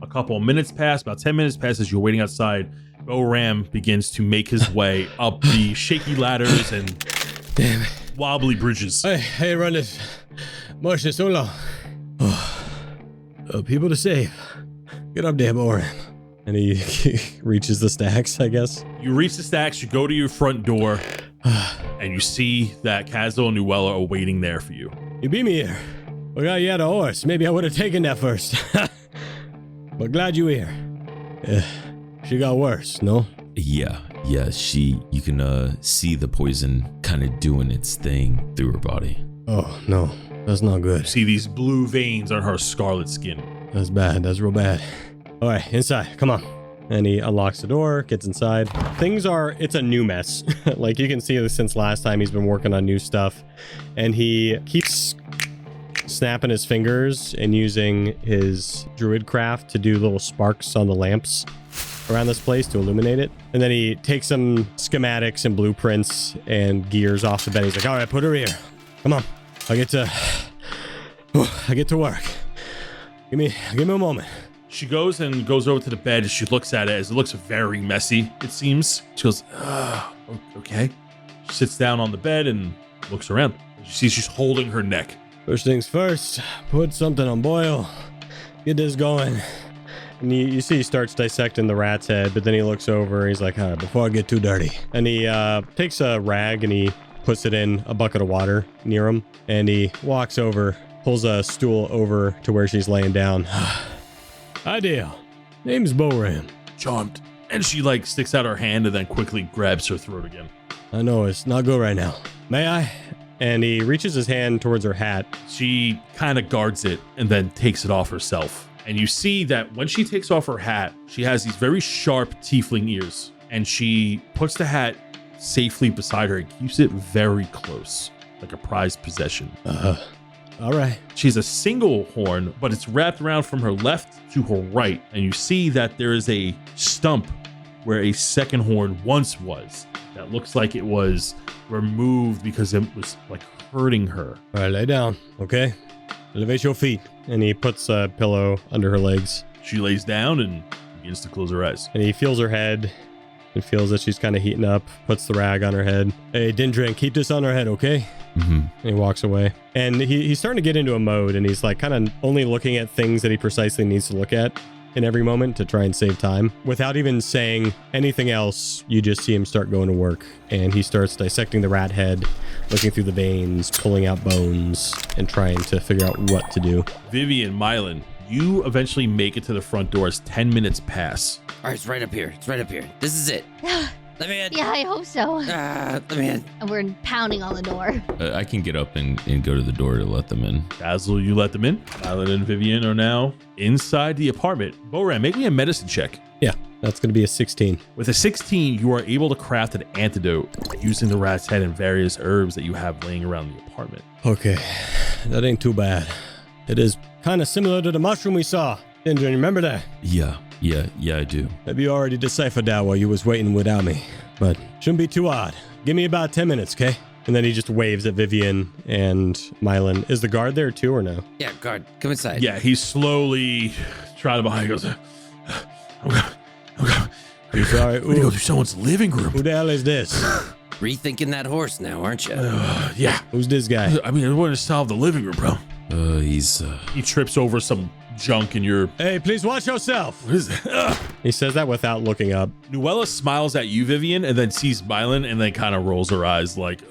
A couple of minutes pass, about 10 minutes pass as you're waiting outside. Boram begins to make his way up the shaky ladders and wobbly bridges. Hey, run this. Much so long. People to save. Get up there, Boram. And he reaches the stacks, I guess. You reach the stacks, you go to your front door, and you see that Kaz'il and Nuella are waiting there for you. You beat me here. Forgot you had a horse. Maybe I would have taken that first. But glad you're here. She got worse, no? Yeah, you can see the poison kind of doing its thing through her body. Oh, no. That's not good. You see these blue veins on her scarlet skin. That's bad. That's real bad. All right, inside. Come on. And he unlocks the door, gets inside. It's a new mess. Like you can see since last time he's been working on new stuff. And he keeps snapping his fingers and using his druid craft to do little sparks on the lamps around this place to illuminate it. And then he takes some schematics and blueprints and gears off the bed. He's like, all right, put her here. Come on. I get to work. Give me a moment. She goes over to the bed and she looks at it as it looks very messy, it seems. She goes, okay. She sits down on the bed and looks around. She sees she's holding her neck. First things first, put something on boil. Get this going. And you see he starts dissecting the rat's head, but then he looks over. He's like, all right, before I get too dirty. And he takes a rag and he puts it in a bucket of water near him. And he walks over, pulls a stool over to where she's laying down. Idea. Name's Boram. Charmed. And she like sticks out her hand and then quickly grabs her throat again. I know it's not good right now. May I? And he reaches his hand towards her hat. She kind of guards it and then takes it off herself. And you see that when she takes off her hat, she has these very sharp tiefling ears. And she puts the hat safely beside her and keeps it very close, like a prized possession. All right. She's a single horn, but it's wrapped around from her left to her right. And you see that there is a stump where a second horn once was. That looks like it was removed because it was like hurting her. All right, lay down, okay? Elevate your feet. And he puts a pillow under her legs. She lays down and begins to close her eyes. And he feels her head and feels that she's kind of heating up, puts the rag on her head. Hey, Dindrin, keep this on her head, okay? Mm-hmm. And he walks away. And he's starting to get into a mode, and he's like kind of only looking at things that he precisely needs to look at in every moment to try and save time. Without even saying anything else, you just see him start going to work. And he starts dissecting the rat head, looking through the veins, pulling out bones, and trying to figure out what to do. Vivien, Myelin, you eventually make it to the front door as 10 minutes pass. All right, it's right up here. It's right up here. This is it. Let me in. Yeah, I hope so. Let me in. And we're pounding on the door. I can get up and go to the door to let them in. Kaz'il, you let them in. Myelin and Vivien are now inside the apartment. Boram, make me a medicine check. Yeah, that's going to be a 16. With a 16, you are able to craft an antidote using the rat's head and various herbs that you have laying around the apartment. Okay, that ain't too bad. It is kind of similar to the mushroom we saw. Dindrin, you remember that? Yeah, I do. Maybe you already deciphered that while you was waiting without me, but shouldn't be too odd. Give me about 10 minutes, okay? And then he just waves at Vivien and Myelin. Is the guard there too or no? Yeah, guard, come inside. Yeah, he's slowly trying behind. He goes, I'm sorry. we need to go through someone's living room. Who the hell is this? Rethinking that horse now, aren't you? Yeah. Who's this guy? I mean, I want to solve the living room, bro. He's He trips over some junk in your... Hey, please watch yourself. What is it? He says that without looking up. Nuella smiles at you, Vivien, and then sees Myelin and then kind of rolls her eyes like...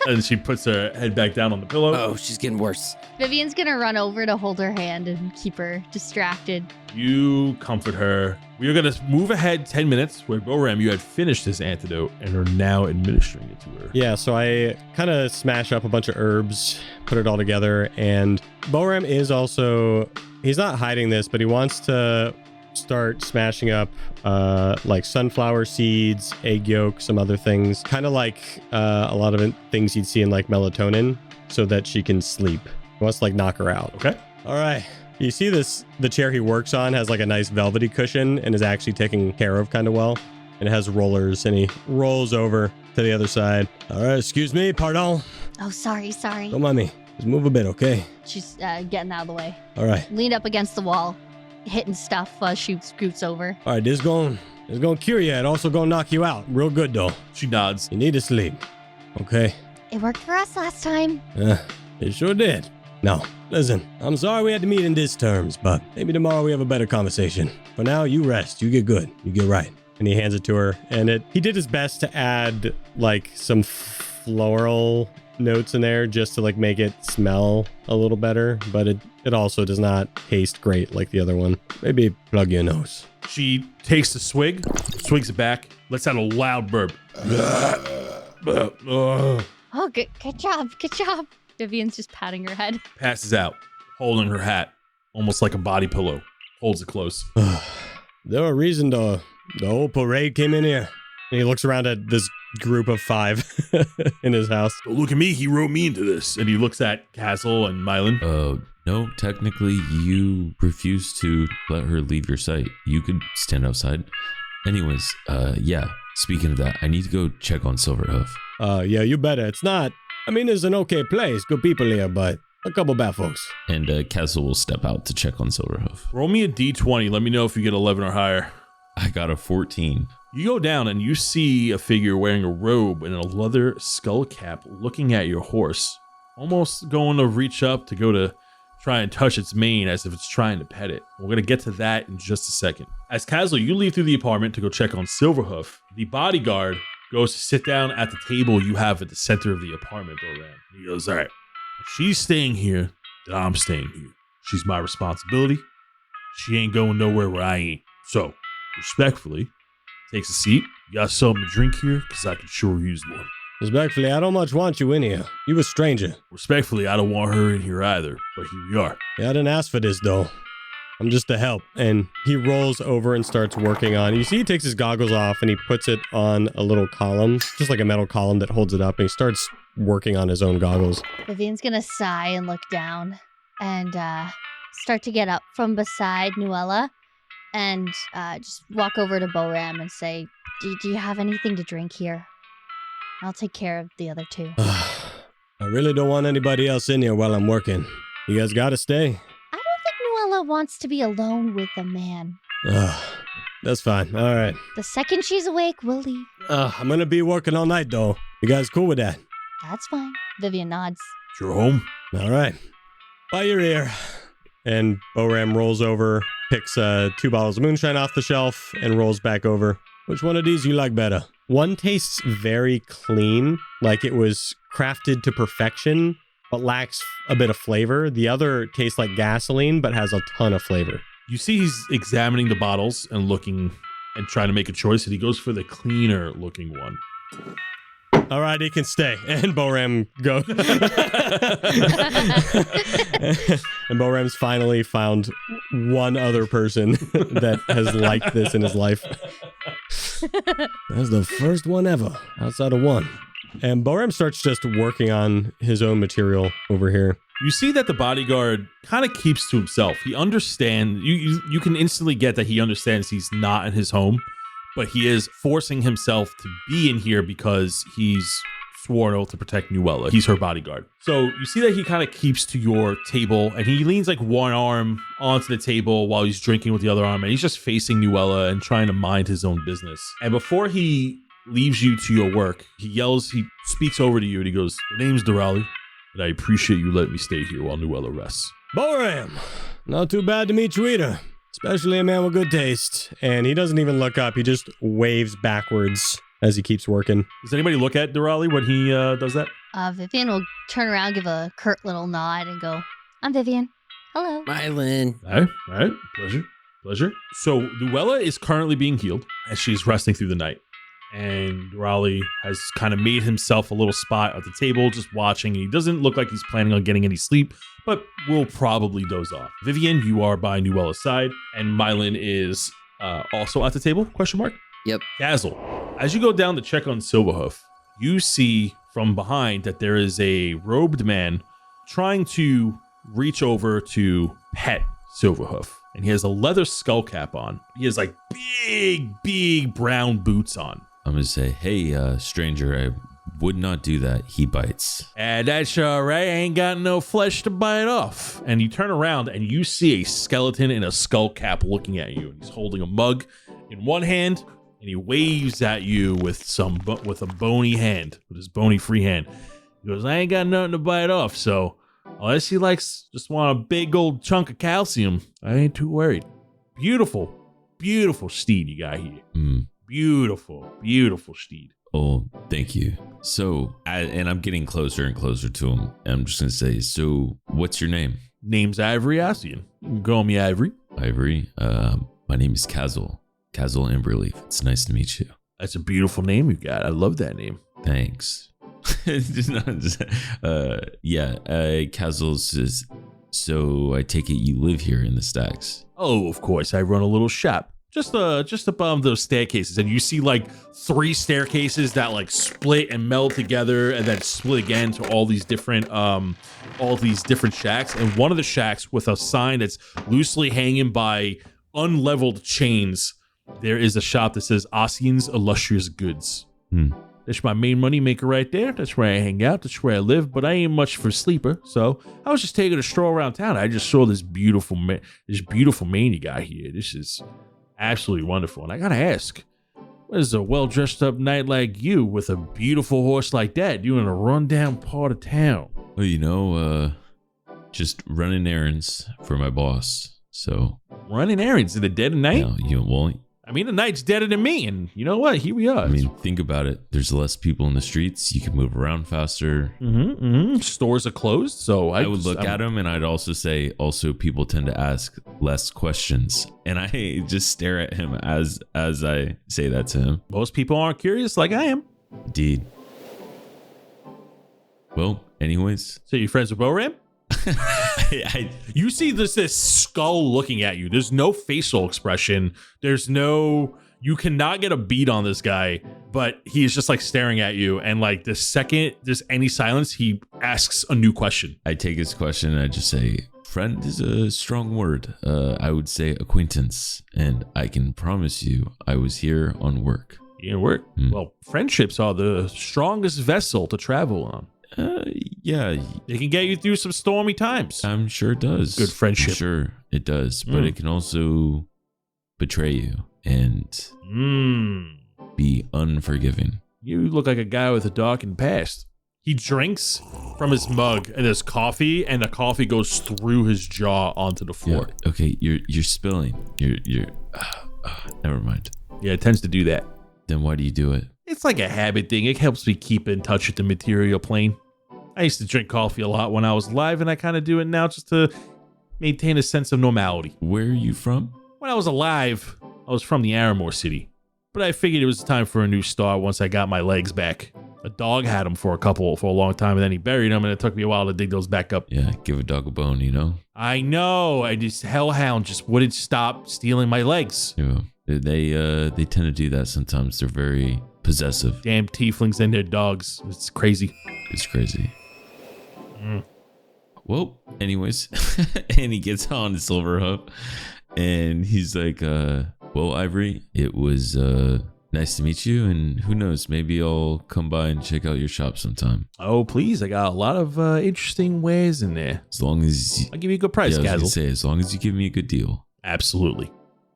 and she puts her head back down on the pillow. Oh, she's getting worse. Vivian's gonna run over to hold her hand and keep her distracted. You comfort her. We are going to move ahead 10 minutes where Boram, you had finished this antidote and are now administering it to her. Yeah, so I kind of smash up a bunch of herbs, put it all together, and Boram is also... He's not hiding this, but he wants to start smashing up like sunflower seeds, egg yolk, some other things, kind of like a lot of things you'd see in like melatonin, so that she can sleep. He wants to like knock her out. Okay. All right. You see this, the chair he works on has like a nice velvety cushion and is actually taken care of kind of well. And it has rollers, and he rolls over to the other side. All right, excuse me, pardon. Oh, sorry. Don't mind me. Just move a bit, okay? She's getting out of the way. All right. Leaned up against the wall, hitting stuff while she scoots over. All right, this is going to cure you and also going to knock you out. Real good, though. She nods. You need to sleep. Okay? It worked for us last time. It sure did. No, listen, I'm sorry we had to meet in these terms, but maybe tomorrow we have a better conversation. For now, you rest. You get good. You get right. And he hands it to her, and he did his best to add like some floral notes in there just to like make it smell a little better, but it also does not taste great like the other one. Maybe plug your nose. She takes a swig, swigs it back, lets out a loud burp. Oh, good job. Vivian's just patting her head. Passes out, holding her hat, almost like a body pillow. Holds it close. There a reason the whole parade came in here. And he looks around at this group of 5 in his house. Don't look at me, he wrote me into this. And he looks at Kaz'il and Myelin. No, technically you refuse to let her leave your sight. You could stand outside. Anyways, yeah, speaking of that, I need to go check on Silverhoof. Yeah, you better. It's not... I mean, it's an okay place. Good people here, but a couple bad folks. And Kaz'il will step out to check on Silverhoof. Roll me a d20. Let me know if you get 11 or higher. I got a 14. You go down and you see a figure wearing a robe and a leather skull cap looking at your horse. Almost going to reach up to go to try and touch its mane as if it's trying to pet it. We're going to get to that in just a second. As Kaz'il, you leave through the apartment to go check on Silverhoof. The bodyguard goes to sit down at the table you have at the center of the apartment, Boram. He goes, all right, if she's staying here, then I'm staying here. She's my responsibility. She ain't going nowhere where I ain't. So, respectfully, takes a seat. You got something to drink here? Because I could sure use one. Respectfully, I don't much want you in here. You a stranger. Respectfully, I don't want her in here either, but here we are. Yeah, I didn't ask for this, though. I'm just to help. And he rolls over and starts working on. You see he takes his goggles off and he puts it on a little column, just like a metal column that holds it up, and he starts working on his own goggles. Vivien's gonna sigh and look down and start to get up from beside Nuella and just walk over to Boram and say, do you have anything to drink here? I'll take care of the other two. I really don't want anybody else in here while I'm working. You guys gotta stay. I don't think Nuella wants to be alone with a man. That's fine. All right. The second she's awake, we'll leave. I'm gonna be working all night, though. You guys cool with that? That's fine. Vivien nods. You're home. All right. By your ear. And Boram rolls over, picks 2 bottles of moonshine off the shelf, and rolls back over. Which one of these you like better? One tastes very clean, like it was crafted to perfection, but lacks a bit of flavor. The other tastes like gasoline, but has a ton of flavor. You see he's examining the bottles and looking and trying to make a choice, and he goes for the cleaner looking one. All right, he can stay. And Boram goes. And Boram's finally found one other person that has liked this in his life. That's the first one ever, outside of one. And Boram starts just working on his own material over here. You see that the bodyguard kind of keeps to himself. He understands, you can instantly get that he understands he's not in his home, but he is forcing himself to be in here because he's sworn oath to protect Nuella. He's her bodyguard. So you see that he kind of keeps to your table, and he leans like one arm onto the table while he's drinking with the other arm, and he's just facing Nuella and trying to mind his own business. And before he leaves you to your work, he speaks over to you, and he goes, "The name's Durali, and I appreciate you letting me stay here while Nuella rests." Boram, not too bad to meet you either. Especially a man with good taste. And he doesn't even look up. He just waves backwards as he keeps working. Does anybody look at Durali when he does that? Vivien will turn around, give a curt little nod, and go, "I'm Vivien. Hello." Myelin. All right. Pleasure. So Nuella is currently being healed as she's resting through the night. And Durali has kind of made himself a little spot at the table, just watching. And he doesn't look like he's planning on getting any sleep, but will probably doze off. Vivien, you are by Nuella's side, and Myelin is also at the table, question mark? Yep. Kaz'il, as you go down to check on Silverhoof, you see from behind that there is a robed man trying to reach over to pet Silverhoof. And he has a leather skull cap on. He has like big brown boots on. I'm going to say, hey, stranger, I would not do that. He bites. And that's all right. I ain't got no flesh to bite off. And you turn around and you see a skeleton in a skull cap looking at you. And he's holding a mug in one hand, and he waves at you with a bony hand, with his bony free hand. He goes, I ain't got nothing to bite off, so unless he just want a big old chunk of calcium, I ain't too worried. Beautiful steed you got here. Beautiful steed. Oh, thank you. So, and I'm getting closer and closer to him. And I'm just going to say, so what's your name? Name's Ivory Ascian. You can call me Ivory. Ivory. My name is Kaz'il. Kaz'il Amberleaf. It's nice to meet you. That's a beautiful name you got. I love that name. Thanks. Kaz'il says, so I take it you live here in the stacks? Oh, of course. I run a little shop. Just above those staircases, and you see like 3 staircases that like split and meld together, and then split again to all these different shacks. And one of the shacks with a sign that's loosely hanging by unleveled chains, there is a shop that says Ascian's Illustrious Goods. That's my main money maker right there. That's where I hang out. That's where I live. But I ain't much for a sleeper, so I was just taking a stroll around town. I just saw this beautiful man you got here. This is absolutely wonderful. And I gotta ask, what is a well-dressed up knight like you with a beautiful horse like that doing in a rundown part of town? Well, just running errands for my boss. So running errands in the dead of night? The night's deader than me, and you know what? Here we are. Think about it. There's less people in the streets. You can move around faster. Stores are closed, so I would look at them, and I'd also say, people tend to ask less questions, and I just stare at him as I say that to him. Most people aren't curious like I am. Indeed. Well, anyways. So you friends with Boram? You see this skull looking at you. There's no facial expression. You cannot get a beat on this guy, but he is just like staring at you. And like the second there's any silence, he asks a new question. I take his question and I just say, friend is a strong word. I would say acquaintance. And I can promise you I was here on work. You know, work? Well, friendships are the strongest vessel to travel on. Yeah. It can get you through some stormy times. I'm sure it does. Good friendship. I'm sure it does. But it can also betray you and be unforgiving. You look like a guy with a darkened past. He drinks from his mug and there's coffee, and the coffee goes through his jaw onto the floor. Yeah, okay, you're spilling. You're never mind. Yeah, it tends to do that. Then why do you do it? It's like a habit thing. It helps me keep in touch with the material plane. I used to drink coffee a lot when I was alive, and I kind of do it now just to maintain a sense of normality. Where are you from? When I was alive, I was from the Aramore City. But I figured it was time for a new start once I got my legs back. A dog had them for a long time, and then he buried them, and it took me a while to dig those back up. Yeah, give a dog a bone, you know? I know. Hellhound just wouldn't stop stealing my legs. Yeah, they tend to do that sometimes. They're very possessive. Damn tieflings and their dogs. It's crazy. It's crazy. Well, anyways, and he gets on his silver hoof, and he's like, well, Ivory, it was nice to meet you, and who knows, maybe I'll come by and check out your shop sometime. Oh, please. I got a lot of interesting wares in there. As long as... I'll give you a good price, Kaz'il. I was Kaz'il. gonna say, as long as you give me a good deal. Absolutely.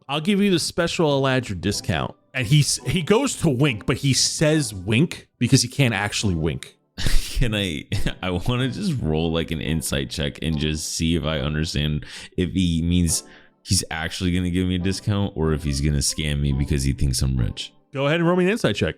I'll give you the special Eladra discount. And he goes to wink, but he says wink because he can't actually wink. Can I want to just roll like an insight check and just see if I understand if he means he's actually going to give me a discount or if he's going to scam me because he thinks I'm rich. Go ahead and roll me an insight check.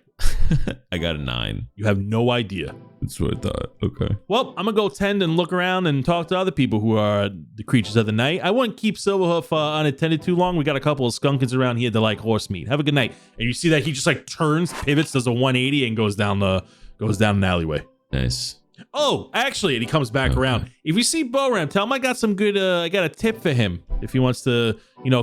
I got a 9. You have no idea. That's what I thought. Okay. Well, I'm going to go tend and look around and talk to other people who are the creatures of the night. I wouldn't keep Silverhoof unattended too long. We got a couple of skunkins around here that like horse meat. Have a good night. And you see that he just like turns, pivots, does a 180 and goes down an alleyway. Nice. Oh, actually, and he comes back around. If you see Boram, tell him I got some good. I got a tip for him if he wants to,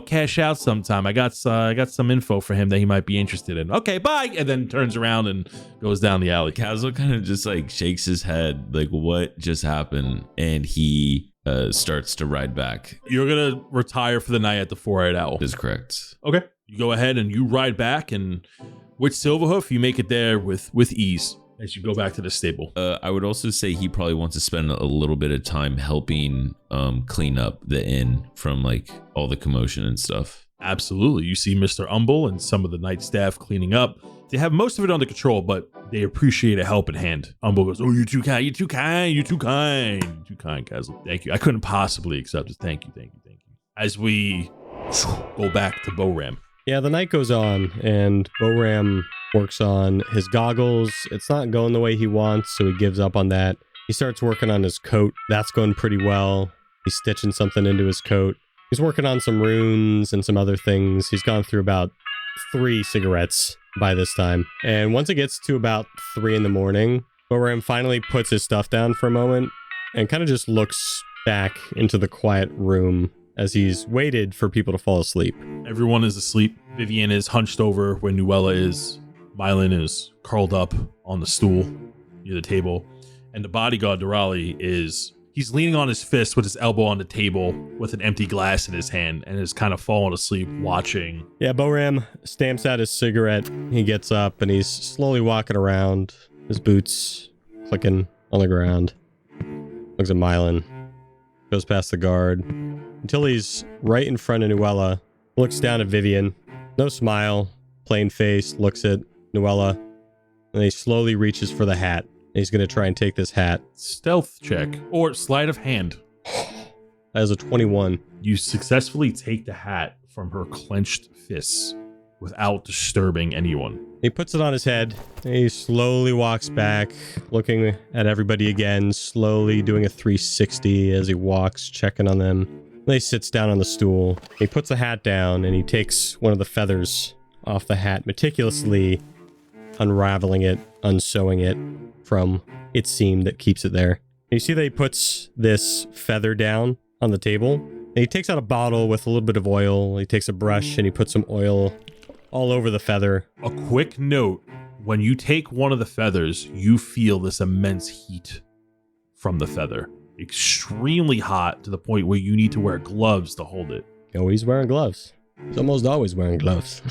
cash out sometime. I got some info for him that he might be interested in. Okay, bye. And then turns around and goes down the alley. Kaz'il kind of just like shakes his head, like what just happened, and he starts to ride back. You're gonna retire for the night at the Four-Eyed Owl. That's correct. Okay, you go ahead and you ride back, and with Silverhoof, you make it there with ease. As you go back to the stable. I would also say he probably wants to spend a little bit of time helping clean up the inn from like all the commotion and stuff. Absolutely. You see Mr. Umble and some of the night staff cleaning up. They have most of it under control, but they appreciate a helping hand. Umble goes, oh, you're too kind, you're too kind, you're too kind. You're too kind, Kaz'il. Thank you. I couldn't possibly accept it. Thank you. As we go back to Boram. Yeah, the night goes on, and Boram works on his goggles. It's not going the way he wants, so he gives up on that. He starts working on his coat. That's going pretty well. He's stitching something into his coat. He's working on some runes and some other things. He's gone through about 3 cigarettes by this time. And once it gets to about 3 in the morning, Boram finally puts his stuff down for a moment and kind of just looks back into the quiet room as he's waited for people to fall asleep. Everyone is asleep. Vivien is hunched over where Nuella is. Myelin is curled up on the stool near the table. And the bodyguard, Durali, he's leaning on his fist with his elbow on the table with an empty glass in his hand and is kind of falling asleep watching. Yeah, Boram stamps out his cigarette. He gets up and he's slowly walking around, his boots clicking on the ground. Looks at Myelin. Goes past the guard until he's right in front of Nuella. Looks down at Vivien. No smile. Plain face. Looks at Nuella. And he slowly reaches for the hat. He's going to try and take this hat. Stealth check or sleight of hand. That is a 21. You successfully take the hat from her clenched fists without disturbing anyone. He puts it on his head. He slowly walks back, looking at everybody again, slowly doing a 360 as he walks, checking on them. Then he sits down on the stool. He puts the hat down and he takes one of the feathers off the hat, meticulously unraveling it, unsewing it from its seam that keeps it there. You see that he puts this feather down on the table. And he takes out a bottle with a little bit of oil. He takes a brush and he puts some oil all over the feather. A quick note, when you take one of the feathers, you feel this immense heat from the feather. Extremely hot to the point where you need to wear gloves to hold it. Oh, he's wearing gloves. He's almost always wearing gloves.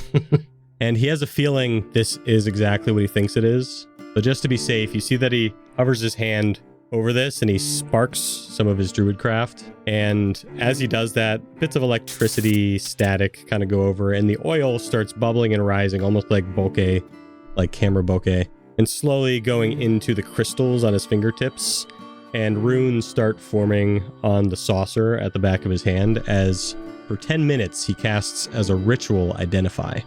And he has a feeling this is exactly what he thinks it is. But just to be safe, you see that he hovers his hand over this and he sparks some of his druid craft. And as he does that, bits of electricity, static kind of go over, and the oil starts bubbling and rising, almost like bokeh, like camera bokeh, and slowly going into the crystals on his fingertips. And runes start forming on the saucer at the back of his hand as for 10 minutes he casts as a ritual Identify.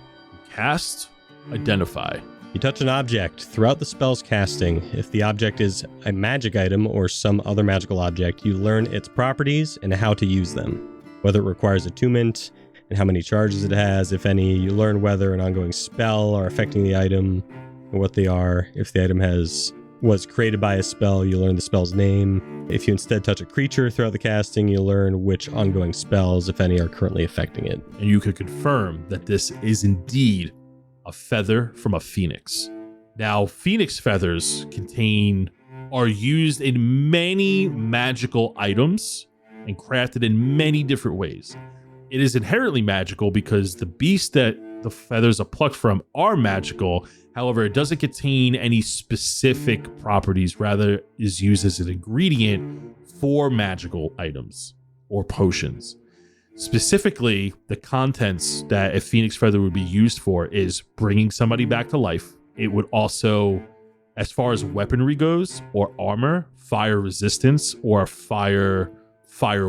Cast, Identify. You touch an object throughout the spell's casting. If the object is a magic item or some other magical object, you learn its properties and how to use them. Whether it requires attunement and how many charges it has, if any. You learn whether an ongoing spell are affecting the item and what they are. If the item was created by a spell, you learn the spell's name. If you instead touch a creature throughout the casting, you learn which ongoing spells, if any, are currently affecting it. And you could confirm that this is indeed a feather from a phoenix. Now, phoenix feathers are used in many magical items and crafted in many different ways. It is inherently magical because the beast that the feathers are plucked from are magical. However, it doesn't contain any specific properties, rather is used as an ingredient for magical items or potions. Specifically, the contents that a phoenix feather would be used for is bringing somebody back to life. It would also, as far as weaponry goes, or armor, fire resistance, or fire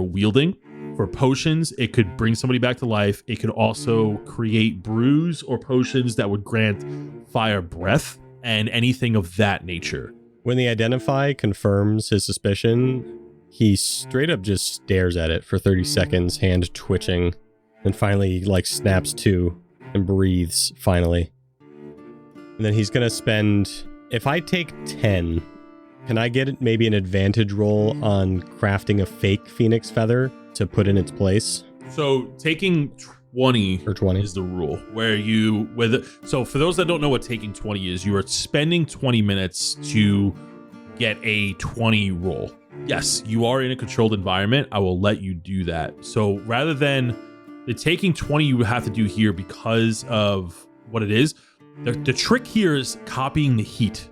wielding. For potions, it could bring somebody back to life. It could also create brews or potions that would grant fire breath and anything of that nature. When the Identify confirms his suspicion, he straight up just stares at it for 30 seconds, hand twitching, and finally snaps to and breathes finally. And then he's gonna spend, if I take 10, can I get maybe an advantage roll on crafting a fake phoenix feather to put in its place? So taking 20 or 20 is the rule so for those that don't know what taking 20 is, you are spending 20 minutes to get a 20 roll. Yes, you are in a controlled environment. I will let you do that. So rather than the taking 20 you have to do here because of what it is, the trick here is copying the heat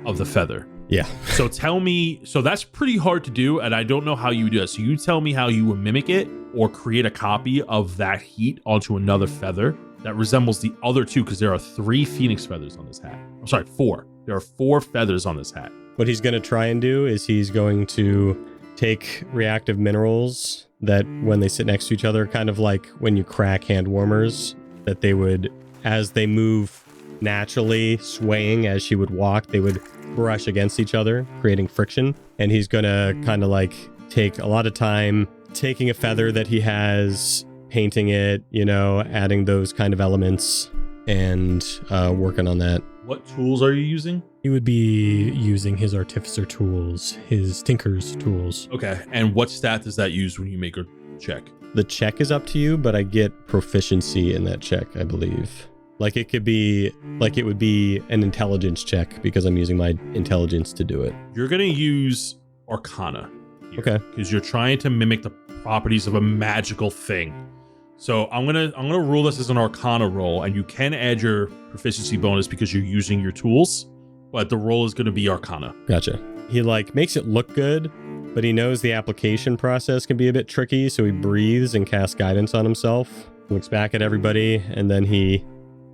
of the feather. Yeah. So tell me, so that's pretty hard to do, and I don't know how you do it. So you tell me how you would mimic it or create a copy of that heat onto another feather that resembles the other two, because there are 3 phoenix feathers on this hat. I'm sorry, 4. There are 4 feathers on this hat. What he's going to try and do is he's going to take reactive minerals that when they sit next to each other, kind of like when you crack hand warmers, that they would, as they move naturally, swaying as she would walk, they would brush against each other, creating friction. And he's going to kind of take a lot of time taking a feather that he has, painting it, adding those kind of elements and working on that. What tools are you using? He would be using his artificer tools, his tinker's tools. Okay, and what stat does that use when you make a check? The check is up to you, but I get proficiency in that check, I believe. It would be an intelligence check because I'm using my intelligence to do it. You're going to use Arcana here, okay, because you're trying to mimic the properties of a magical thing. So I'm gonna rule this as an Arcana roll, and you can add your proficiency bonus because you're using your tools, but the roll is going to be Arcana. Gotcha. He makes it look good, but he knows the application process can be a bit tricky, so he breathes and casts guidance on himself, looks back at everybody, and then he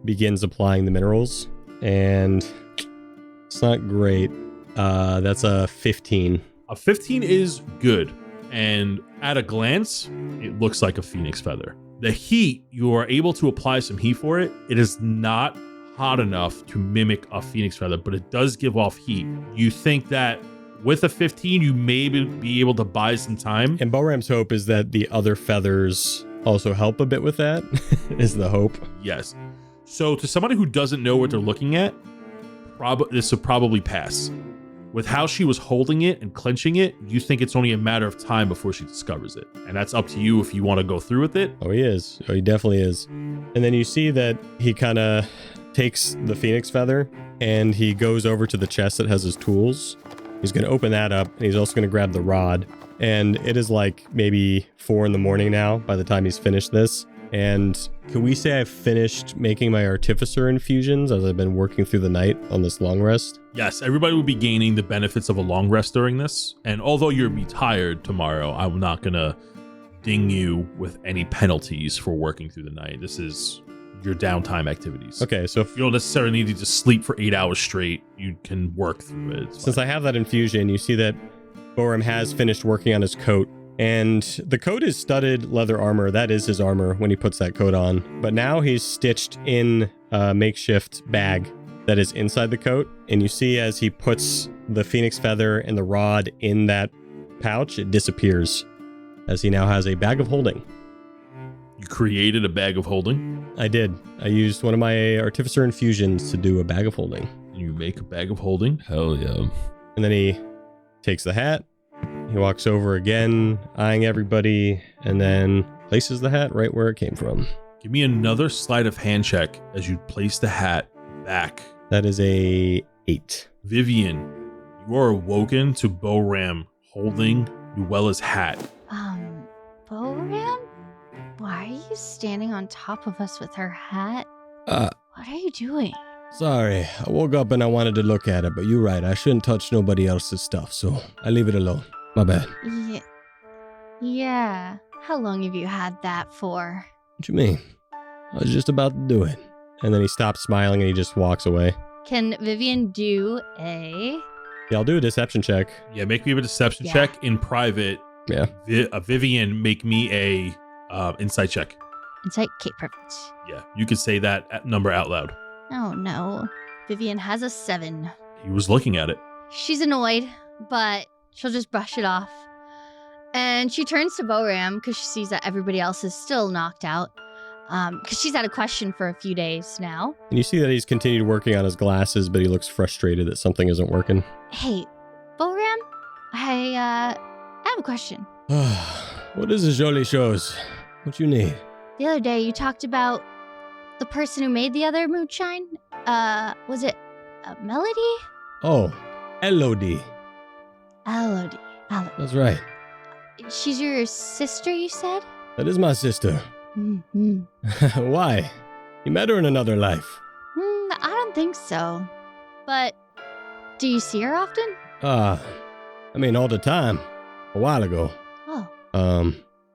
begins applying the minerals, and it's not great. That's a 15. A 15 is good, and At a glance, it looks like a phoenix feather. The heat, you are able to apply some heat for it. It is not hot enough to mimic a phoenix feather, but it does give off heat. You think that with a 15, you may be able to buy some time. And Boram's hope is that the other feathers also help a bit with that, is the hope. Yes. So to somebody who doesn't know what they're looking at, this would probably pass. With how she was holding it and clenching it, you think it's only a matter of time before she discovers it. And that's up to you if you want to go through with it. Oh, he is. Oh, he definitely is. And then you see that he kind of takes the phoenix feather and he goes over to the chest that has his tools. He's going to open that up, and he's also going to grab the rod. And it is like maybe 4 a.m. now by the time he's finished this. And can we say I've finished making my artificer infusions as I've been working through the night on this long rest? Yes, everybody will be gaining the benefits of a long rest during this. And although you'll be tired tomorrow, I'm not going to ding you with any penalties for working through the night. This is your downtime activities. Okay, so you don't necessarily need to sleep for 8 hours straight. You can work through it. Since I have that infusion, you see that Boram has finished working on his coat. And the coat is studded leather armor. That is his armor when he puts that coat on. But now he's stitched in a makeshift bag that is inside the coat. And you see as he puts the phoenix feather and the rod in that pouch, it disappears as he now has a bag of holding. You created a bag of holding? I did. I used one of my artificer infusions to do a bag of holding. You make a bag of holding? Hell yeah. And then he takes the hat. He walks over again, eyeing everybody, and then places the hat right where it came from. Give me another sleight of hand check as you place the hat back. That is a 8. Vivien, you are awoken to Boram holding Luella's hat. Boram? Why are you standing on top of us with her hat? What are you doing? Sorry, I woke up and I wanted to look at it, but you're right. I shouldn't touch nobody else's stuff, so I leave it alone. My bad. Yeah. How long have you had that for? What you mean? I was just about to do it. And then he stops smiling and he just walks away. Can Vivien do a... Yeah, I'll do a deception check. Yeah, make me a deception check in private. Yeah. Vivien, make me a insight check. Insight? Okay, perfect. Yeah, you could say that number out loud. Oh, no. Vivien has a 7. He was looking at it. She's annoyed, but she'll just brush it off. And she turns to Boram because she sees that everybody else is still knocked out. Because she's had a question for a few days now. And you see that he's continued working on his glasses, but he looks frustrated that something isn't working. Hey, Boram, I have a question. What is this jolly shows? What you need? The other day you talked about the person who made the other moonshine. Was it Melody? Oh, Elodie. Elodie. That's right. She's your sister, you said? That is my sister. Mm-hmm. Why? You met her in another life. I don't think so. But do you see her often? I mean all the time. A while ago. Oh. I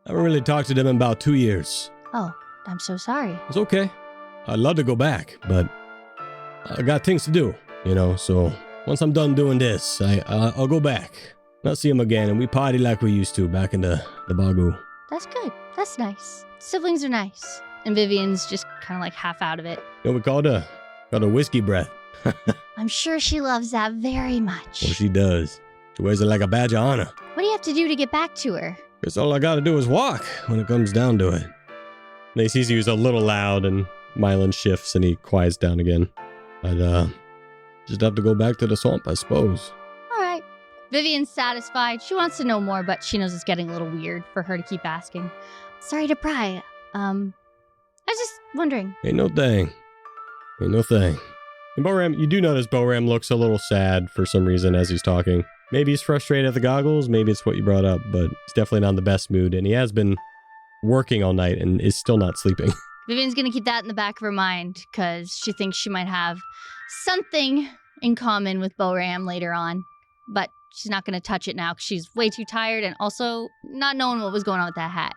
haven't really talked to them in about 2 years. Oh, I'm so sorry. It's okay. I'd love to go back, but I got things to do, so once I'm done doing this, I'll go back. I'll see him again, and we party like we used to back in the Bagu. That's good. That's nice. Siblings are nice. And Vivien's just kind of like half out of it. We called her whiskey breath. I'm sure she loves that very much. Well, she does. She wears it like a badge of honor. What do you have to do to get back to her? Guess all I gotta do is walk when it comes down to it. And he sees he was a little loud, and Myelin shifts and he quiets down again. I'd just have to go back to the swamp, I suppose. All right. Vivien's satisfied. She wants to know more, but she knows it's getting a little weird for her to keep asking. Sorry to pry. I was just wondering. Ain't no thing. And Boram, you do notice Boram looks a little sad for some reason as he's talking. Maybe he's frustrated at the goggles, maybe it's what you brought up, but he's definitely not in the best mood, and he has been working all night and is still not sleeping. Vivien's going to keep that in the back of her mind because she thinks she might have something in common with Boram later on, but she's not going to touch it now because she's way too tired and also not knowing what was going on with that hat.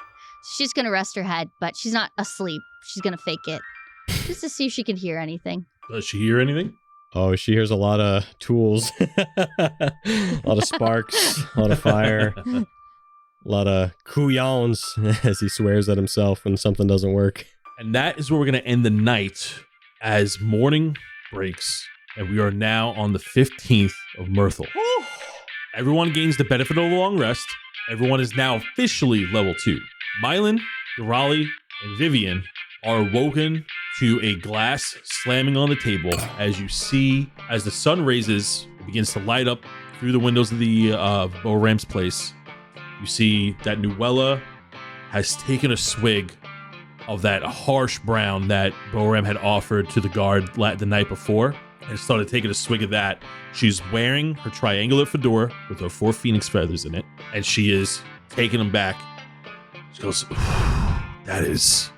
She's going to rest her head, but she's not asleep. She's going to fake it just to see if she can hear anything. Does she hear anything? Oh, she hears a lot of tools, a lot of sparks, a lot of fire. A lot of couillons as he swears at himself when something doesn't work. And that is where we're going to end the night as morning breaks. And we are now on the 15th of Myrtle. Everyone gains the benefit of a long rest. Everyone is now officially level 2. Myelin, Durali, and Vivien are awoken to a glass slamming on the table as you see, as the sun raises, it begins to light up through the windows of the Boram's place. You see that Nuella has taken a swig of that harsh brown that Boram had offered to the guard the night before, and started taking a swig of that. She's wearing her triangular fedora with her 4 phoenix feathers in it, and she is taking them back. She goes, that is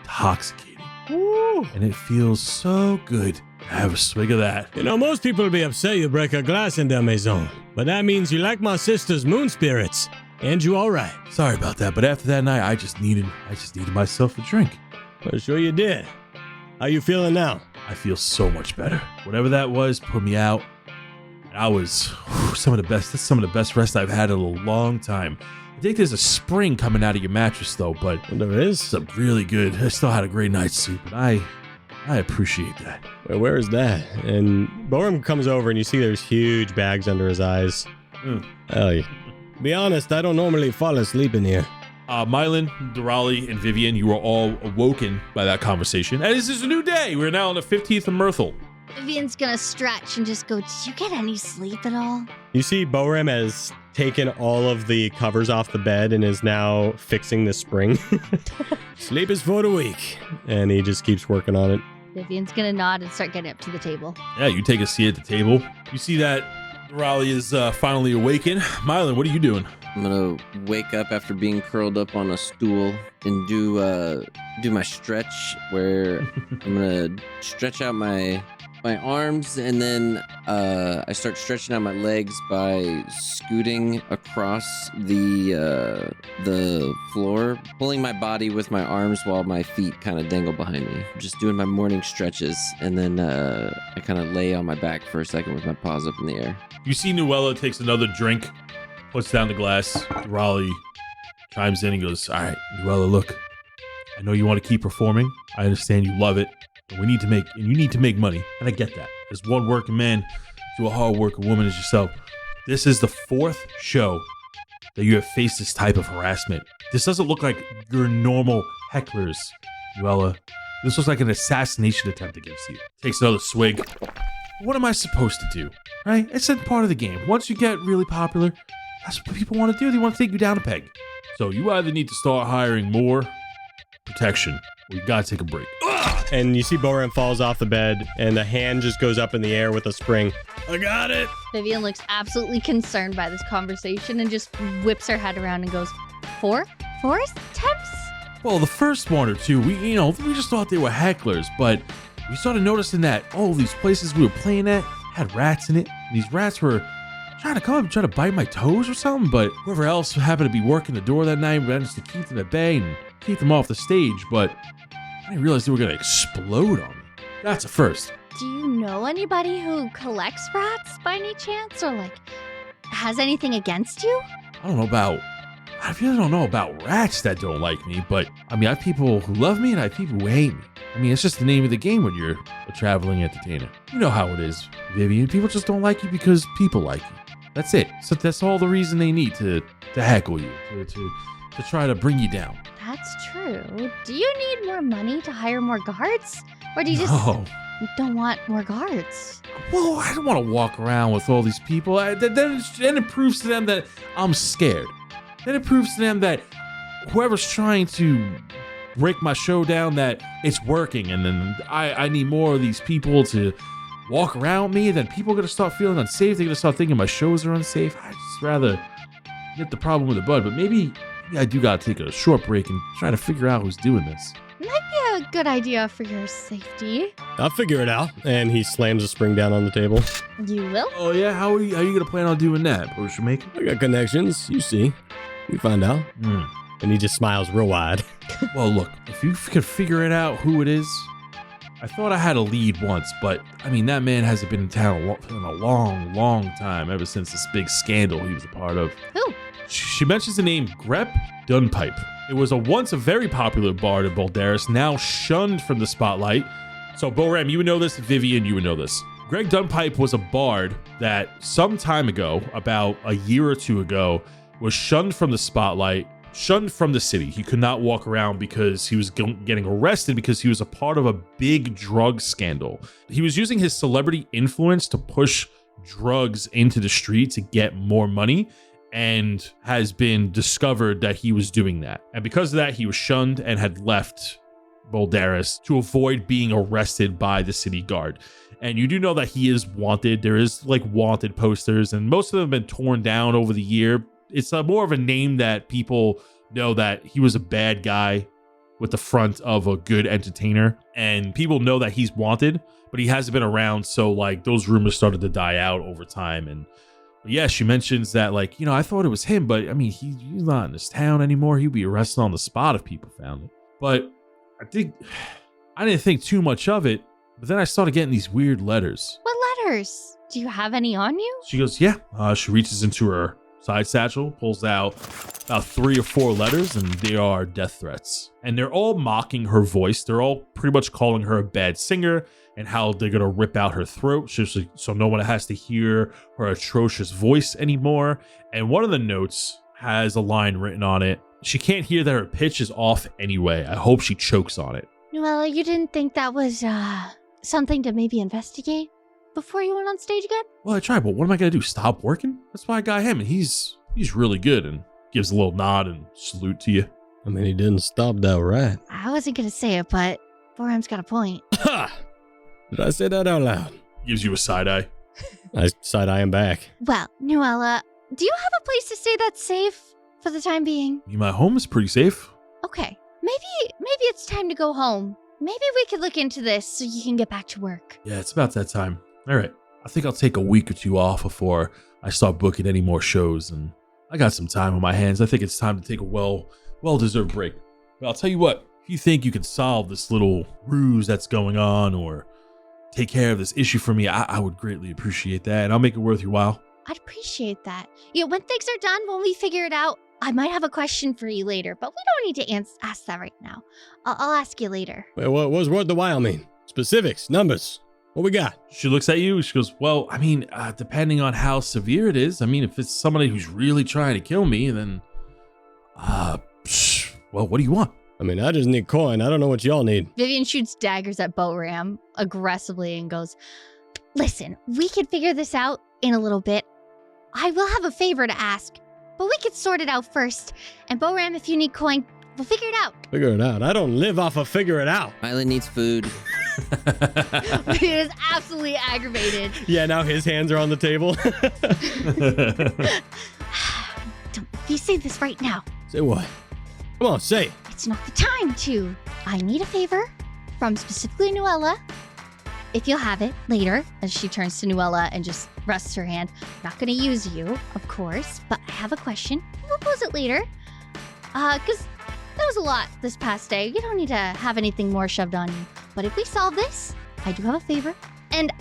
intoxicating. Woo. And it feels so good to have a swig of that. You know, most people would be upset you break a glass in their maison, but that means you like my sister's moon spirits, and you all right. Sorry about that, but after that night, I just needed myself a drink. Well, sure you did. How you feeling now? I feel so much better. Whatever that was put me out. And I was some of the best rest I've had in a long time. I think there's a spring coming out of your mattress though, but There is? some really good. I still had a great night's sleep, and I appreciate that. Well, where is that? And Boram comes over and you see there's huge bags under his eyes. Hey, be honest, I don't normally fall asleep in here. Myelin, Durali, and Vivien, you are all awoken by that conversation. And this is a new day. We're now on the 15th of Myrtle. Vivian's gonna stretch and just go, did you get any sleep at all? You see Boram has taken all of the covers off the bed and is now fixing the spring. Sleep is for the weak. And he just keeps working on it. Vivian's gonna nod and start getting up to the table. Yeah, you take a seat at the table. You see that Durali is finally awakened. Myelin, what are you doing? I'm gonna wake up after being curled up on a stool and do my stretch, where I'm gonna stretch out my arms, and then I start stretching out my legs by scooting across the floor, pulling my body with my arms while my feet kind of dangle behind me. Just doing my morning stretches, and then I kind of lay on my back for a second with my paws up in the air. You see Nuella takes another drink, puts down the glass. Durali chimes in and goes, all right, Nuella, look, I know you want to keep performing. I understand you love it, but you need to make money. And I get that. As one working man to a hard working woman as yourself, this is the 4th show that you have faced this type of harassment. This doesn't look like your normal hecklers, Nuella. This looks like an assassination attempt against you. Takes another swig. What am I supposed to do? Right? It's a part of the game. Once you get really popular, that's what people want to do. They want to take you down a peg. So you either need to start hiring more protection, or you gotta take a break. And you see Boram falls off the bed and the hand just goes up in the air with a spring. I got it. Vivian looks absolutely concerned by this conversation and just whips her head around and goes, 4 attempts? Well, the first one or two, we just thought they were hecklers, but we started noticing that all these places we were playing at had rats in it. And these rats were trying to come up and try to bite my toes or something, but whoever else happened to be working the door that night managed to keep them at bay and keep them off the stage, but I didn't realize they were going to explode on me. That's a first. Do you know anybody who collects rats by any chance, or has anything against you? I really don't know about rats that don't like me, but I have people who love me and I have people who hate me. It's just the name of the game when you're a traveling entertainer. You know how it is, Vivien. People just don't like you because people like you. That's it. So that's all the reason they need to heckle you, to try to bring you down. That's true. Do you need more money to hire more guards? Or do you just don't want more guards? Well, I don't want to walk around with all these people. Then it proves to them that I'm scared. Then it proves to them that whoever's trying to break my show down, that it's working. And then I need more of these people to walk around me. Then people are going to start feeling unsafe. They're going to start thinking my shows are unsafe. I'd just rather get the problem with the bud. But maybe I do got to take a short break and try to figure out who's doing this. Might be a good idea for your safety. I'll figure it out. And he slams a spring down on the table. You will? Oh, yeah? How are you going to plan on doing that, Potion Maker? I got connections. You see. You find out. And he just smiles real wide. Well, look, if you could figure it out who it is. I thought I had a lead once, but that man hasn't been in town in a long, long time, ever since this big scandal he was a part of. Who? She mentions the name Grep Dunpipe. It was once a very popular bard in Baldaris, now shunned from the spotlight. So Boram, you would know this. Vivien, you would know this. Greg Dunpipe was a bard that some time ago, about a year or two ago, was shunned from the spotlight, shunned from the city. He could not walk around because he was getting arrested because he was a part of a big drug scandal. He was using his celebrity influence to push drugs into the street to get more money, and has been discovered that he was doing that. And because of that, he was shunned and had left Baldaris to avoid being arrested by the city guard. And you do know that he is wanted. There is like wanted posters, and most of them have been torn down over the year. It's more of a name that people know that he was a bad guy with the front of a good entertainer, and people know that he's wanted, but he hasn't been around. So like those rumors started to die out over time. And yeah, she mentions that, like, you know, I thought it was him, but I mean, he's not in this town anymore. He'd be arrested on the spot if people found it. But I didn't think too much of it. But then I started getting these weird letters. What letters? Do you have any on you? She goes, yeah. She reaches into her side satchel, pulls out about 3 or 4 letters, and they are death threats. And they're all mocking her voice. They're all pretty much calling her a bad singer and how they're going to rip out her throat so no one has to hear her atrocious voice anymore. And one of the notes has a line written on it. She can't hear that her pitch is off anyway. I hope she chokes on it. Noella, you didn't think that was something to maybe investigate before you went on stage again? Well, I tried, but what am I going to do? Stop working? That's why I got him, and he's really good. And gives a little nod and salute to you. I mean, he didn't stop that rat. I wasn't going to say it, but Boram's got a point. Ha! Did I say that out loud? Gives you a side eye. I side-eye him back. Well, Noella, do you have a place to stay that's safe for the time being? My home is pretty safe. Okay, maybe it's time to go home. Maybe we could look into this so you can get back to work. Yeah, it's about that time. All right. I think I'll take a week or 2 off before I start booking any more shows, and I got some time on my hands. I think it's time to take a well-deserved break. But I'll tell you what, if you think you can solve this little ruse that's going on or take care of this issue for me, I would greatly appreciate that, and I'll make it worth your while. I'd appreciate that. When things are done, when we figure it out, I might have a question for you later, but we don't need to ask that right now. I'll ask you later. Wait, what was worth the while mean? Specifics, numbers. What we got? She looks at you. She goes, well, I mean, depending on how severe it is. I mean, if it's somebody who's really trying to kill me, then, well, what do you want? I mean, I just need coin. I don't know what y'all need. Vivien shoots daggers at Boram aggressively and goes, listen, we can figure this out in a little bit. I will have a favor to ask, but we could sort it out first. And Boram, if you need coin, we'll figure it out. Figure it out. I don't live off of figure it out. Myelin needs food. He is absolutely aggravated. Yeah, now his hands are on the table. If you say this right now. Say what? Come on, say it. It's not the time to. I need a favor from specifically Noella. If you'll have it later, as she turns to Noella and just rests her hand. Not going to use you, of course, but I have a question. We'll pose it later. Because that was a lot this past day. You don't need to have anything more shoved on you. But if we solve this, I do have a favor. And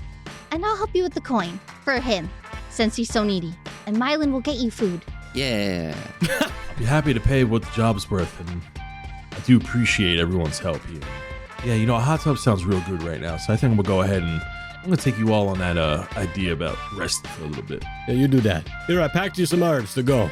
I'll help you with the coin for him, since he's so needy. And Myelin will get you food. Yeah. I'll be happy to pay what the job's worth, and I do appreciate everyone's help here. Yeah, you know, a hot tub sounds real good right now, so I think I'm gonna go ahead and I'm gonna take you all on that idea about resting for a little bit. Yeah, you do that. Here, I packed you some herbs to go.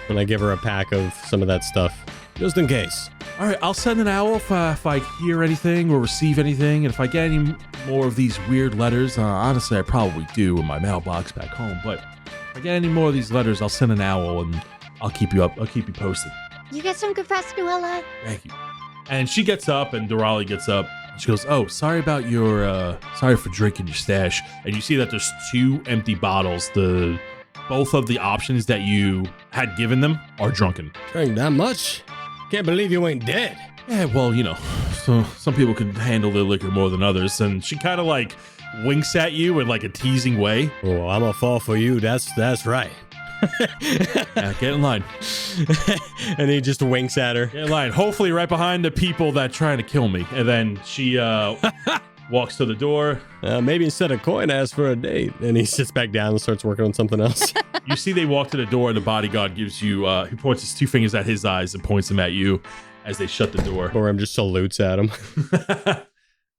And I give her a pack of some of that stuff, just in case. All right, I'll send an owl if I hear anything or receive anything, and if I get any more of these weird letters, honestly, I probably do in my mailbox back home, but if I get any more of these letters, I'll send an owl and I'll keep you posted. You get some good rest, Noella. Thank you. And she gets up, and Durali gets up. She goes, oh, sorry about your, sorry for drinking your stash. And you see that there's 2 empty bottles. Both of the options that you had given them are drunken. Drank that much? Can't believe you ain't dead. Yeah, well, you know, so some people can handle their liquor more than others. And she kind of like winks at you in like a teasing way. Oh, I'm a fall for you. That's right. Yeah, get in line. And he just winks at her. Get in line. Hopefully right behind the people that trying to kill me. And then she walks to the door. Maybe instead of coin, ask for a date. And he sits back down and starts working on something else. You see they walk to the door and the bodyguard gives you, he points his 2 fingers at his eyes and points them at you as they shut the door. Boram just salutes at him.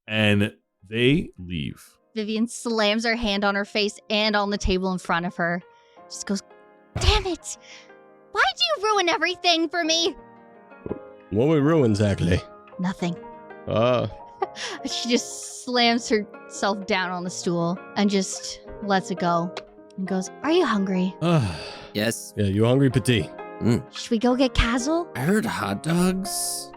And they leave. Vivien slams her hand on her face and on the table in front of her. Just goes, damn it. Why'd you ruin everything for me? What we ruin, exactly? Nothing. She She just slams herself down on the stool and just lets it go and goes, are you hungry? Yes. Yeah, you hungry, Petit? Should we go get Kaz'il? I heard hot dogs.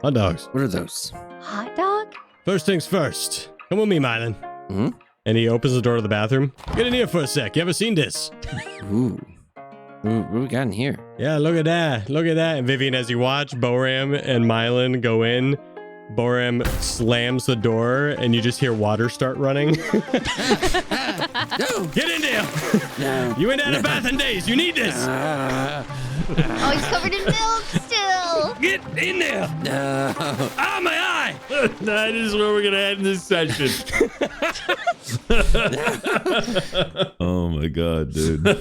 Hot dogs. What are those? Hot dog? First things first. Come with me, Myelin. Hmm? And he opens the door to the bathroom. Get in here for a sec. You ever seen this? Ooh. What we got in here? Yeah, look at that. Look at that. And Vivien, as you watch Boram and Myelin go in, Boram slams the door and you just hear water start running. No. Get in there. No. You ain't had a bath in days. You need this. Oh, he's covered in milk still. Get in there. No. Ah, my eye. That is where we're going to end this session. Oh my god, dude. Oh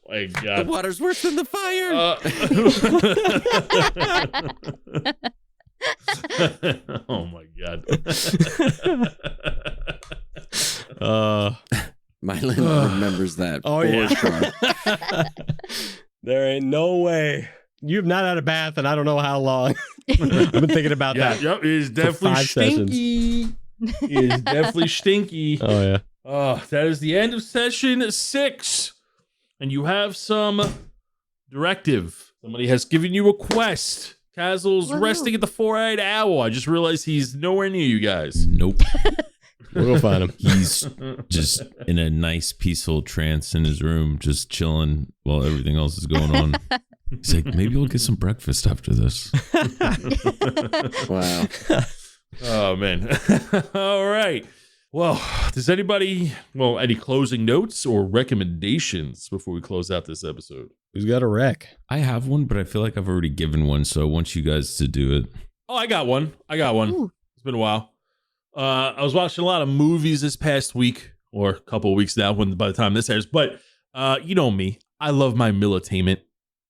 my The God. water's worse than the fire. Oh my God. Myelin remembers that. Oh, for yeah. sure. There ain't no way. You've not had a bath in I don't know how long. I've been thinking about that. Yep, it is for definitely 5 sessions. stinky. It is definitely stinky. Oh, yeah. Oh, that is the end of session 6. And you have some directive. Somebody has given you a quest. Kaz'il's Woohoo. resting at the 4-eyed owl. I just realized he's nowhere near you guys. Nope. We'll go find him. He's just in a nice, peaceful trance in his room, just chilling while everything else is going on. He's like, maybe we'll get some breakfast after this. Wow. Oh, man. All right. Well, does anybody, any closing notes or recommendations before we close out this episode? Who's got a wreck? I have one, but I feel like I've already given one, so I want you guys to do it. Oh, I got one. Ooh. It's been a while. I was watching a lot of movies this past week, or a couple of weeks now by the time this airs. But you know me. I love my militainment,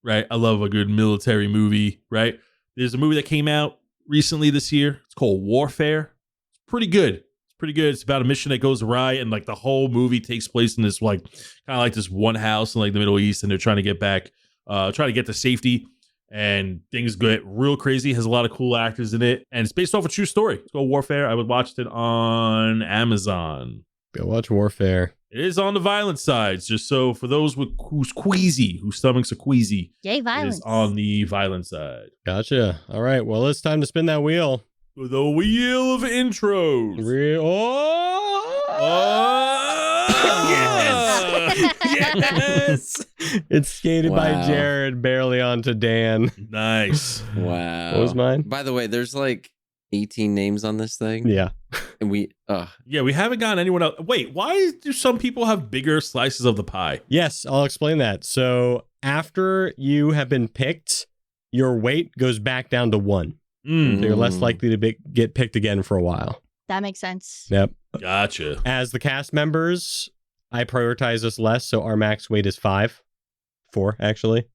right? I love a good military movie, right? There's a movie that came out recently this year. It's called Warfare. It's pretty good. It's about a mission that goes awry, and like the whole movie takes place in this like kind of like this one house in like the Middle East, and they're trying to get back, trying to get to safety, and things get real crazy. Has a lot of cool actors in it, and it's based off a true story. It's called Warfare. I would watch it on Amazon. Go watch Warfare. It is on the violent side, just so for those who's queasy, whose stomachs are queasy, Yay, it violence. is on the violent side. Gotcha. All right. Well, it's time to spin that wheel. The wheel of intros. Yes. It's skated by Wow. Jared, barely onto Dan. Nice. Wow. What was mine? By the way, there's like 18 names on this thing. Yeah. And we, Yeah, we haven't gotten anyone else. Wait, why do some people have bigger slices of the pie? Yes, I'll explain that. So after you have been picked, your weight goes back down to 1. So you're less likely to get picked again for a while. That makes sense. Yep. Gotcha. As the cast members, I prioritize us less, so our max weight is 4 actually.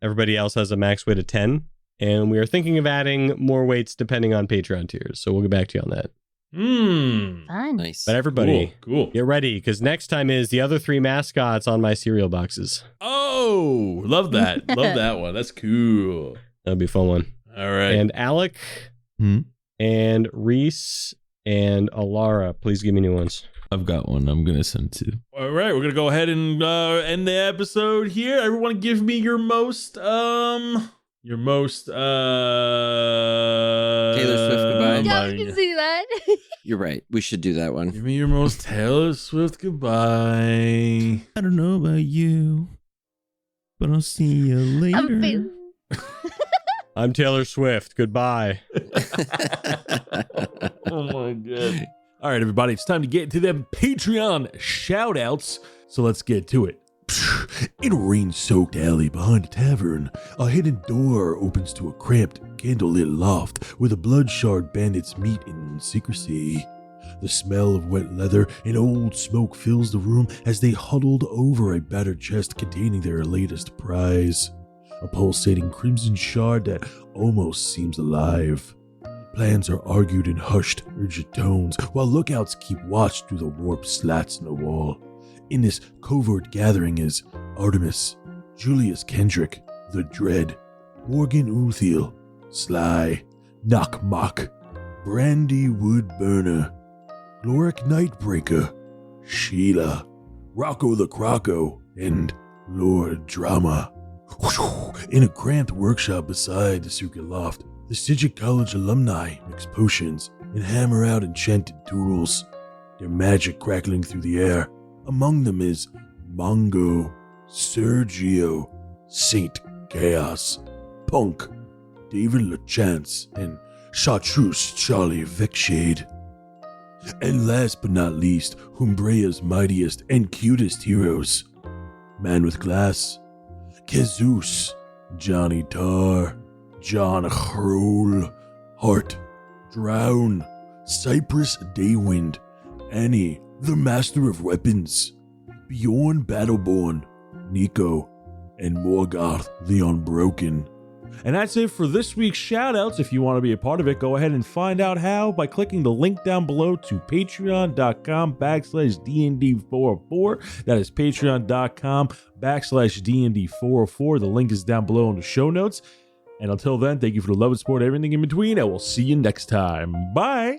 Everybody else has a max weight of 10, and we are thinking of adding more weights depending on Patreon tiers. So we'll get back to you on that. Fun. nice. But everybody, Cool. get ready, because next time is the other 3 mascots on my cereal boxes. Oh, love that. Love that one. That's cool. That'll be a fun one. All right. And Alec and Reese and Alara, please give me new ones. I've got one I'm going to send to. All right, we're gonna go ahead and end the episode here. Everyone, give me your most Taylor Swift goodbye. Yeah, we can see that. You're right. We should do that one. Give me your most Taylor Swift goodbye. I don't know about you, but I'll see you later. I'm Taylor Swift. Goodbye. Oh my god. All right, everybody, it's time to get into them Patreon shout outs. So let's get to it. In a rain-soaked alley behind a tavern, a hidden door opens to a cramped, candlelit loft where the blood-shard bandits meet in secrecy. The smell of wet leather and old smoke fills the room as they huddled over a battered chest containing their latest prize. A pulsating crimson shard that almost seems alive. Plans are argued in hushed, urgent tones, while lookouts keep watch through the warped slats in the wall. In this covert gathering is Artemis, Julius Kendrick, the Dread, Morgan Uthiel, Sly, Knockmock, Brandy Woodburner, Gloric Nightbreaker, Sheila, Rocco the Croco, and Lord Drama. In a cramped workshop beside the secret loft, the Stygic College alumni mix potions and hammer out enchanted tools, their magic crackling through the air. Among them is Mongo, Sergio, Saint Chaos, Punk, David LaChance, and Chartreuse Charlie Vexshade. And last but not least, Humbrea's mightiest and cutest heroes, Man with Glass, Kezus, Johnny Tar, John Hrol, Heart, Drown, Cypress Daywind, Annie, the Master of Weapons, Bjorn Battleborn, Nico, and Morgoth the Unbroken. And that's it for this week's shoutouts. If you want to be a part of it, go ahead and find out how by clicking the link down below to patreon.com/DND404. That is patreon.com/DND404. The link is down below in the show notes. And until then, thank you for the love and support, everything in between, and we'll see you next time. Bye.